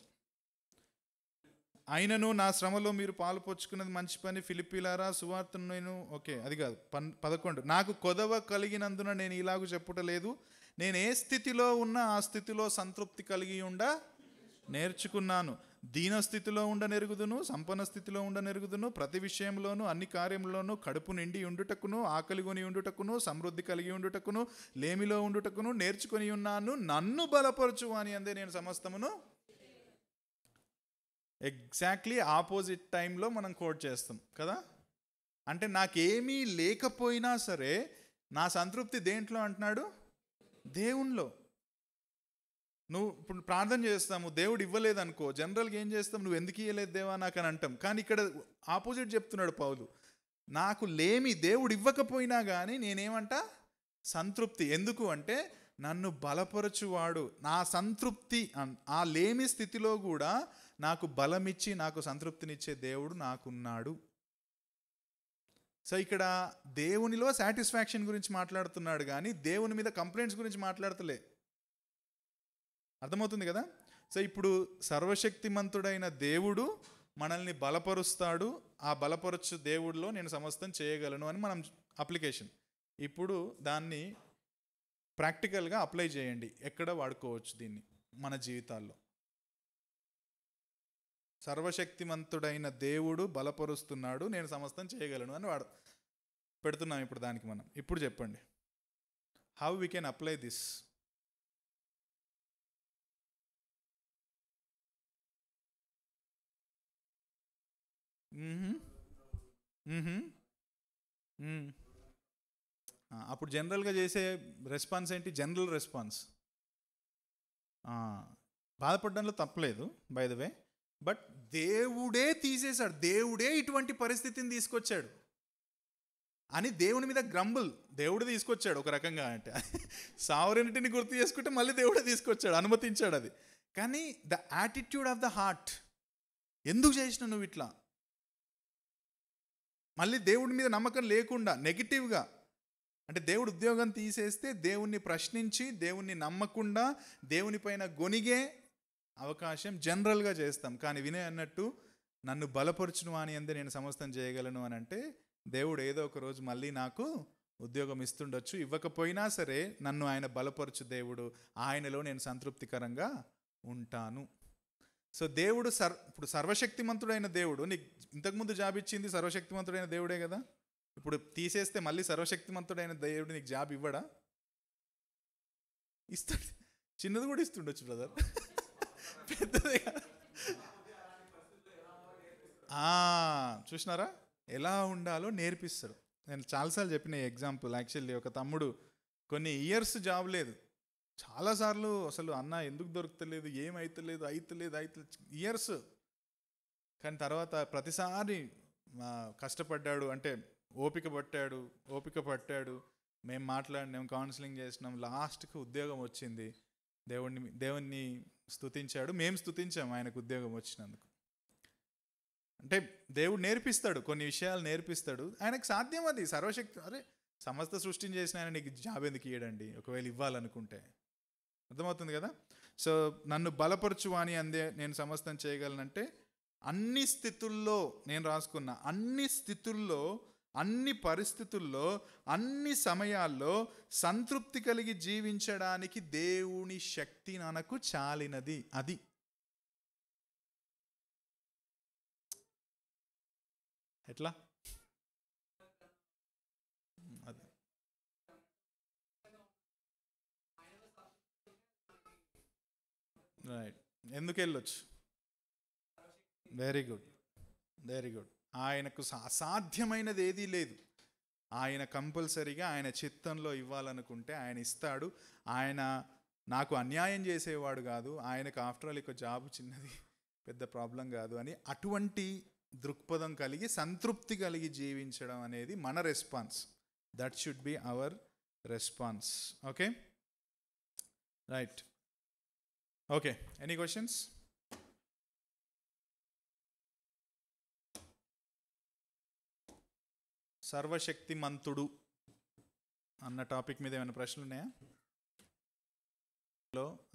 అయినను నా శ్రమలో మీరు పాలు పంచుకున్నది మంచి పని, ఫిలిప్పీలారా సువార్తను నేను. ఓకే, అది కాదు. 11, నాకు కొదవ కలిగినందున నేను ఇలాగూ చెప్పుటలేదు, నేను ఏ స్థితిలో ఉన్నా ఆ స్థితిలో సంతృప్తి కలిగి ఉండ నేర్చుకున్నాను. దీనస్థితిలో ఉండనెరుగుదును, సంపన్న స్థితిలో ఉండనెరుగుదును, ప్రతి విషయంలోనూ అన్ని కార్యంలోనూ కడుపు నిండి ఉండుటకును, ఆకలి కొని ఉండుటకును, సమృద్ధి కలిగి ఉండుటకును, లేమిలో ఉండుటకును నేర్చుకొని ఉన్నాను. నన్ను బలపరచు అని అందే నేను సమస్తమును. ఎగ్జాక్ట్లీ ఆపోజిట్ టైంలో మనం కోట్ చేస్తాం కదా. అంటే నాకేమీ లేకపోయినా సరే నా సంతృప్తి దేంట్లో అంటున్నాడు? దేవునిలో. నువ్వు ఇప్పుడు ప్రార్థన చేస్తాము, దేవుడు ఇవ్వలేదు అనుకో, జనరల్గా ఏం చేస్తాం? నువ్వు ఎందుకు ఇవ్వలేదు దేవా నాకు అని అంటాం. కానీ ఇక్కడ ఆపోజిట్ చెప్తున్నాడు పౌలు, నాకు లేమి దేవుడు ఇవ్వకపోయినా కానీ నేనేమంటా? సంతృప్తి. ఎందుకు అంటే నన్ను బలపరచువాడు, నా సంతృప్తి ఆ లేమి స్థితిలో కూడా నాకు బలమిచ్చి నాకు సంతృప్తినిచ్చే దేవుడు నాకున్నాడు. సో ఇక్కడ దేవునిలో సాటిస్ఫాక్షన్ గురించి మాట్లాడుతున్నాడు కానీ దేవుని మీద కంప్లైంట్స్ గురించి మాట్లాడతలే. అర్థమవుతుంది కదా? సో ఇప్పుడు సర్వశక్తిమంతుడైన దేవుడు మనల్ని బలపరుస్తాడు. ఆ బలపరచు దేవుడిలో నేను సమస్తం చేయగలను అని మనం అప్లికేషన్. ఇప్పుడు దాన్ని ప్రాక్టికల్గా అప్లై చేయండి. ఎక్కడ వాడుకోవచ్చు దీన్ని మన జీవితాల్లో? సర్వశక్తిమంతుడైన దేవుడు బలపరుస్తున్నాడు, నేను సమస్తం చేయగలను అని పెడుతున్నాం ఇప్పుడు దానికి మనం. ఇప్పుడు చెప్పండి, how we can apply this? అప్పుడు జనరల్గా చేసే రెస్పాన్స్ ఏంటి? జనరల్ రెస్పాన్స్ బాధపడడంలో తప్పలేదు బై ద వే, బట్ దేవుడే తీసేశాడు, దేవుడే ఇటువంటి పరిస్థితిని తీసుకొచ్చాడు అని దేవుని మీద గ్రంబుల్. దేవుడు తీసుకొచ్చాడు ఒక రకంగా, అంటే సావరెనిటీని గుర్తు చేసుకుంటే మళ్ళీ దేవుడే తీసుకొచ్చాడు, అనుమతించాడు అది. కానీ the attitude of the heart, ఎందుకు చేసిన నువ్వు ఇట్లా, మళ్ళీ దేవుడి మీద నమ్మకం లేకుండా నెగిటివ్గా, అంటే దేవుడు ఉద్యోగం తీసేస్తే దేవుణ్ణి ప్రశ్నించి దేవుణ్ణి నమ్మకుండా దేవునిపైన గొనిగే అవకాశం జనరల్గా చేస్తాం. కానీ వినయ్ అన్నట్టు నన్ను బలపరచును అని అందే నేను సమస్తం చేయగలను అని అంటే దేవుడు ఏదో ఒక రోజు మళ్ళీ నాకు ఉద్యోగం ఇస్తుండొచ్చు, ఇవ్వకపోయినా సరే నన్ను ఆయన బలపరచు దేవుడు, ఆయనలో నేను సంతృప్తికరంగా ఉంటాను. సో దేవుడు ఇప్పుడు సర్వశక్తిమంతుడైన దేవుడు, నీకు ఇంతకుముందు జాబ్ ఇచ్చింది సర్వశక్తిమంతుడైన దేవుడే కదా, ఇప్పుడు తీసేస్తే మళ్ళీ సర్వశక్తిమంతుడైన దేవుడు నీకు జాబ్ ఇవ్వడా? ఇస్తాడు. చిన్నది కూడా ఇస్తుండొచ్చు బ్రదర్, పెద్దదే కదా. చూసినారా ఎలా ఉండాలో నేర్పిస్తాడు. నేను చాలాసార్లు చెప్పిన ఎగ్జాంపుల్, యాక్చువల్లీ ఒక తమ్ముడు కొన్ని ఇయర్స్ జాబ్ లేదు, చాలాసార్లు అసలు అన్న ఎందుకు దొరుకుతలేదు, ఏమైతలేదు, అవుతలేదు ఇయర్స్. కానీ తర్వాత ప్రతిసారి కష్టపడ్డాడు, అంటే ఓపిక పట్టాడు, మేము మాట్లాడినాం, కౌన్సిలింగ్ చేసినాం, లాస్ట్కి ఉద్యోగం వచ్చింది. దేవుణ్ణి స్తుతించాడు, మేము స్తుతించాం ఆయనకు ఉద్యోగం వచ్చినందుకు. అంటే దేవుడు నేర్పిస్తాడు, కొన్ని విషయాలు నేర్పిస్తాడు, ఆయనకు సాధ్యం అది. సర్వశక్తి సమస్త సృష్టిని చేసిన ఆయన నీకు జాబ్ ఎందుకు ఇవ్వడండి, ఒకవేళ ఇవ్వాలనుకుంటే? అర్థమవుతుంది కదా? సో నన్ను బలపరచు అని అందే నేను సమస్తం చేయగలనంటే అన్ని స్థితుల్లో, నేను రాసుకున్న అన్ని స్థితుల్లో, అన్ని పరిస్థితుల్లో, అన్ని సమయాల్లో సంతృప్తి కలిగి జీవించడానికి దేవుని శక్తి మనకు చాలినది. అది ఎట్లా? అది రైట్. ఎందుకు వెళ్ళొచ్చు? Very good. ఆయనకు అసాధ్యమైనది ఏదీ లేదు. ఆయన కంపల్సరీగా ఆయన చిత్తంలో ఇవ్వాలనుకుంటే ఆయన ఇస్తాడు. ఆయన నాకు అన్యాయం చేసేవాడు కాదు, ఆయనకు ఆఫ్టర్ ఆల్ ఇక జాబ్ చిన్నది పెద్ద ప్రాబ్లం కాదు అని అటువంటి దృక్పథం కలిగి సంతృప్తి కలిగి జీవించడం అనేది మన response. That should be our response. Okay, right. Okay, any questions? సర్వశక్తిమంతుడు అన్న టాపిక్ మీద ఏమైనా ప్రశ్నలు ఉన్నాయా?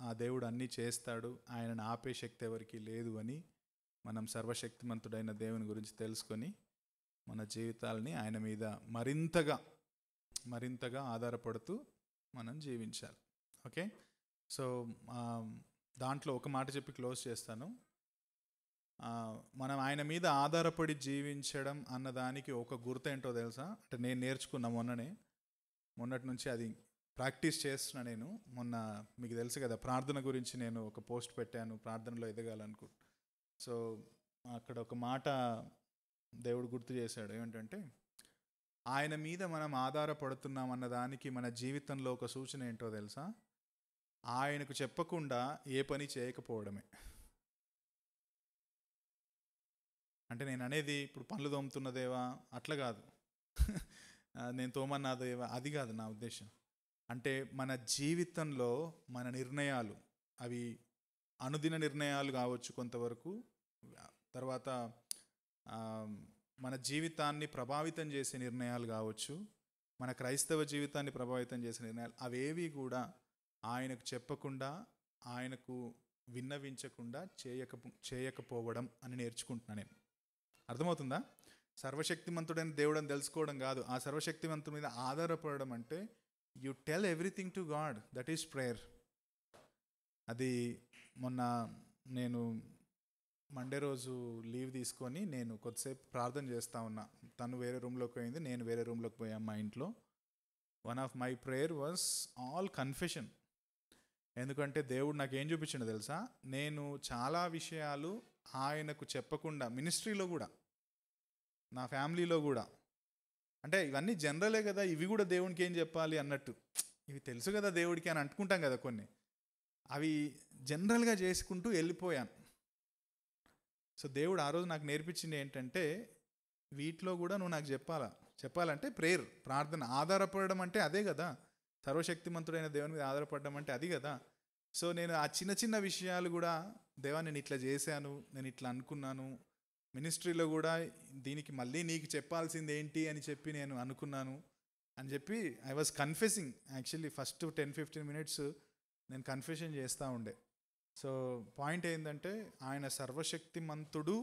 ఆ దేవుడు అన్నీ చేస్తాడు, ఆయనను ఆపే శక్తి ఎవరికి లేదు అని మనం సర్వశక్తిమంతుడైన దేవుని గురించి తెలుసుకొని మన జీవితాలని ఆయన మీద మరింతగా ఆధారపడుతూ మనం జీవించాలి. ఓకే, సో దాంట్లో ఒక మాట చెప్పి క్లోజ్ చేస్తాను. మనం ఆయన మీద ఆధారపడి జీవించడం అన్నదానికి ఒక గుర్తు ఏంటో తెలుసా? అంటే నేను నేర్చుకున్నా మొన్నటి నుంచి అది ప్రాక్టీస్ చేస్తున్నా నేను. మొన్న మీకు తెలుసు కదా, ప్రార్థన గురించి నేను ఒక పోస్ట్ పెట్టాను, ప్రార్థనలో ఎదగాలనుకుంటా. సో అక్కడ ఒక మాట దేవుడు గుర్తు చేశాడు, ఏమిటంటే ఆయన మీద మనం ఆధారపడుతున్నాం అన్నదానికి మన జీవితంలో ఒక సూచన ఏంటో తెలుసా? ఆయనకు చెప్పకుండా ఏ పని చేయకపోవడమే. అంటే నేను అనేది ఇప్పుడు పనులు తోముతున్నదేవా అట్లా కాదు, నేను తోమన్నాదేవా అది కాదు నా ఉద్దేశం. అంటే మన జీవితంలో మన నిర్ణయాలు, అవి అనుదిన నిర్ణయాలు కావచ్చు కొంతవరకు, తర్వాత ఆ, మన జీవితాన్ని ప్రభావితం చేసే నిర్ణయాలు కావచ్చు, మన క్రైస్తవ జీవితాన్ని ప్రభావితం చేసే నిర్ణయాలు, అవేవి కూడా ఆయనకు చెప్పకుండా, ఆయనకు విన్నవించకుండా చేయకపోవడం అని నేర్చుకుంటున్నాను నేను. అర్థమవుతుందా? సర్వశక్తిమంతుడైన దేవుడని తెలుసుకోవడం కాదు, ఆ సర్వశక్తిమంతుడి మీద ఆధారపడడం అంటే you tell everything to God, that is prayer. అది మొన్న నేను మండే రోజు లీవ్ తీసుకొని నేను కొద్దిసేపు ప్రార్థన చేస్తూ ఉన్నా. తను వేరే రూమ్లోకి పోయింది, నేను వేరే రూమ్లోకి పోయాం మా ఇంట్లో. One of my prayer was all confession. ఎందుకంటే దేవుడు నాకు ఏం చూపించిండో తెలుసా? నేను చాలా విషయాలు ఆయనకు చెప్పకుండా, మినిస్ట్రీలో కూడా, నా ఫ్యామిలీలో కూడా, అంటే ఇవన్నీ జనరలే కదా, ఇవి కూడా దేవునికి ఏం చెప్పాలి అన్నట్టు, ఇవి తెలుసు కదా దేవుడికి అని అనుకుంటాం కదా కొన్ని, అవి జనరల్గా చేసుకుంటూ వెళ్ళిపోయాను. సో దేవుడు ఆ రోజు నాకు నేర్పించింది ఏంటంటే, వీటిలో కూడా నువ్వు నాకు చెప్పాలంటే ప్రేయర్, ప్రార్థన. ఆధారపడడం అంటే అదే కదా, సర్వశక్తిమంతుడైన దేవుని మీద ఆధారపడడం అంటే అది కదా. సో నేను ఆ చిన్న చిన్న విషయాలు కూడా, దేవా నేను ఇట్లా చేశాను, నేను ఇట్లా అనుకున్నాను, మినిస్ట్రీలో కూడా దీనికి మళ్ళీ నీకు చెప్పాల్సింది ఏంటి అని చెప్పి నేను అనుకున్నాను అని చెప్పి I was confessing. Actually first 10-15 minutes నేను కన్ఫెషన్ చేస్తూ ఉండే. సో పాయింట్ ఏంటంటే, ఆయన సర్వశక్తిమంతుడు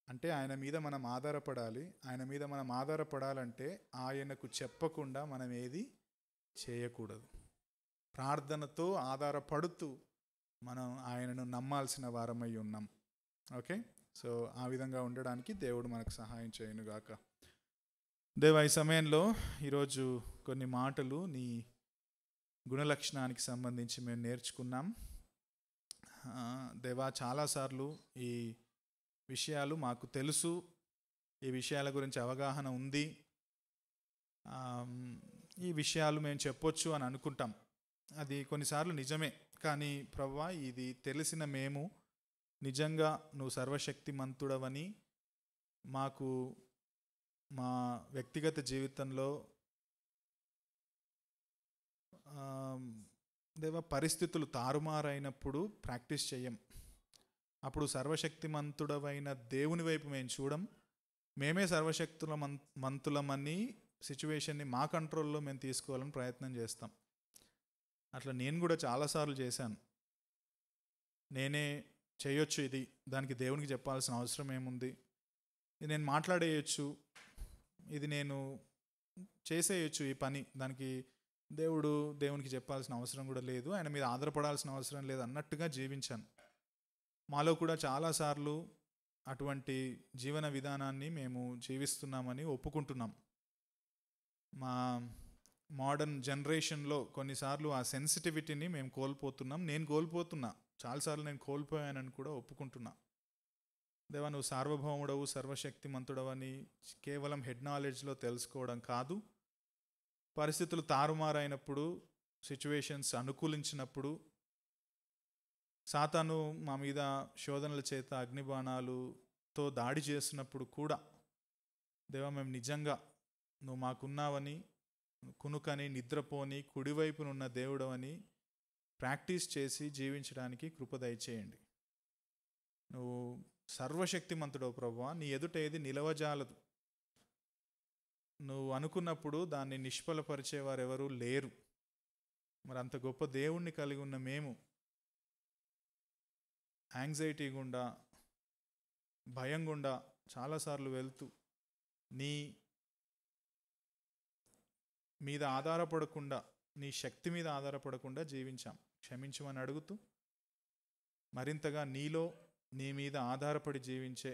అంటే ఆయన మీద మనం ఆధారపడాలి. ఆయన మీద మనం ఆధారపడాలంటే ఆయనకు చెప్పకుండా మనం ఏది చేయకూడదు. ప్రార్థనతో ఆధారపడుతూ మనం ఆయనను నమ్మాల్సిన వారమై ఉన్నాం. ఓకే, సో ఆ విధంగా ఉండడానికి దేవుడు మనకు సహాయం చేయనుగాక. దేవా, ఈ సమయంలో ఈరోజు కొన్ని మాటలు నీ గుణలక్షణానికి సంబంధించి మేము నేర్చుకున్నాం. దేవా, చాలాసార్లు ఈ విషయాలు మాకు తెలుసు, ఈ విషయాల గురించి అవగాహన ఉంది, ఈ విషయాలు మేము చెప్పొచ్చు అని అనుకుంటాం. అది కొన్నిసార్లు నిజమే. కానీ ప్రభువా, ఇది తెలిసిన మేము నిజంగా నువ్వు సర్వశక్తిమంతుడవని మాకు మా వ్యక్తిగత జీవితంలో దేవా పరిస్థితులు తారుమారైనప్పుడు ప్రాక్టీస్ చెయ్యం. అప్పుడు సర్వశక్తిమంతుడవైన దేవుని వైపు మేము చూడం, మేమే మంతులమని సిచ్యువేషన్ని మా కంట్రోల్లో మేము తీసుకోవాలని ప్రయత్నం చేస్తాం. అట్లా నేను కూడా చాలాసార్లు చేశాను. నేనే చేయొచ్చు ఇది, దానికి దేవునికి చెప్పాల్సిన అవసరం ఏముంది, ఇది నేను మాట్లాడేయచ్చు, ఇది నేను చేసేయచ్చు ఈ పని, దానికి దేవునికి చెప్పాల్సిన అవసరం కూడా లేదు, ఆయన మీద ఆధారపడాల్సిన అవసరం లేదు అన్నట్టుగా జీవించాను. మాలో కూడా చాలాసార్లు అటువంటి జీవన విధానాన్ని మేము జీవిస్తున్నామని ఒప్పుకుంటున్నాం. మా మోడర్న్ జనరేషన్లో కొన్నిసార్లు ఆ సెన్సిటివిటీని మేము కోల్పోతున్నాం. నేను కోల్పోతున్నా, చాలాసార్లు నేను కోల్పోయానని కూడా ఒప్పుకుంటున్నా. దేవా, నువ్వు సార్వభౌముడవు, సర్వశక్తిమంతుడవని కేవలం హెడ్ నాలెడ్జ్లో తెలుసుకోవడం కాదు, పరిస్థితులు తారుమారైనప్పుడు, సిచ్యువేషన్స్ అనుకూలించినప్పుడు, సాతాను మా మీద శోధనల చేత అగ్నిబాణాలతో దాడి చేసినప్పుడు కూడా దేవా, మేము నిజంగా నువ్వు మాకున్నావని, కునుకని, నిద్రపోని, కుడివైపునున్న దేవుడవని ప్రాక్టీస్ చేసి జీవించడానికి కృప దయచేయండి. నువ్వు సర్వశక్తిమంతుడవు ప్రభువా, నీ ఎదుట ఏది నిలవజాలదు. నువ్వు అనుకున్నప్పుడు దాన్ని నిష్ఫలపరిచేవారు ఎవరూ లేరు. మరి అంత గొప్ప దేవుణ్ణి కలిగి ఉన్న మేము యాంగ్జైటీ గుండా, భయం గుండా చాలాసార్లు వెళ్తూ నీ మీద ఆధారపడకుండా, నీ శక్తి మీద ఆధారపడకుండా జీవించాం. క్షమించమని అడుగుతూ, మరింతగా నీలో, నీ మీద ఆధారపడి జీవించే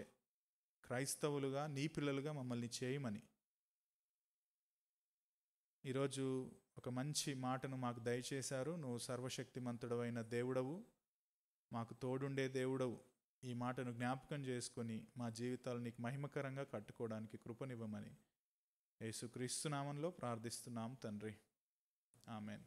క్రైస్తవులుగా, నీ పిల్లలుగా మమ్మల్ని చేయమని ఈరోజు ఒక మంచి మాటను మాకు దయచేశారు. నువ్వు సర్వశక్తిమంతుడవైన దేవుడవు, మాకు తోడుండే దేవుడవు. ఈ మాటను జ్ఞాపకం చేసుకొని మా జీవితాలు నీకు మహిమకరంగా కట్టుకోవడానికి కృపనివ్వమని యేసుక్రీస్తు నామంలో ప్రార్థిస్తున్నాం తండ్రి. ఆమెన్.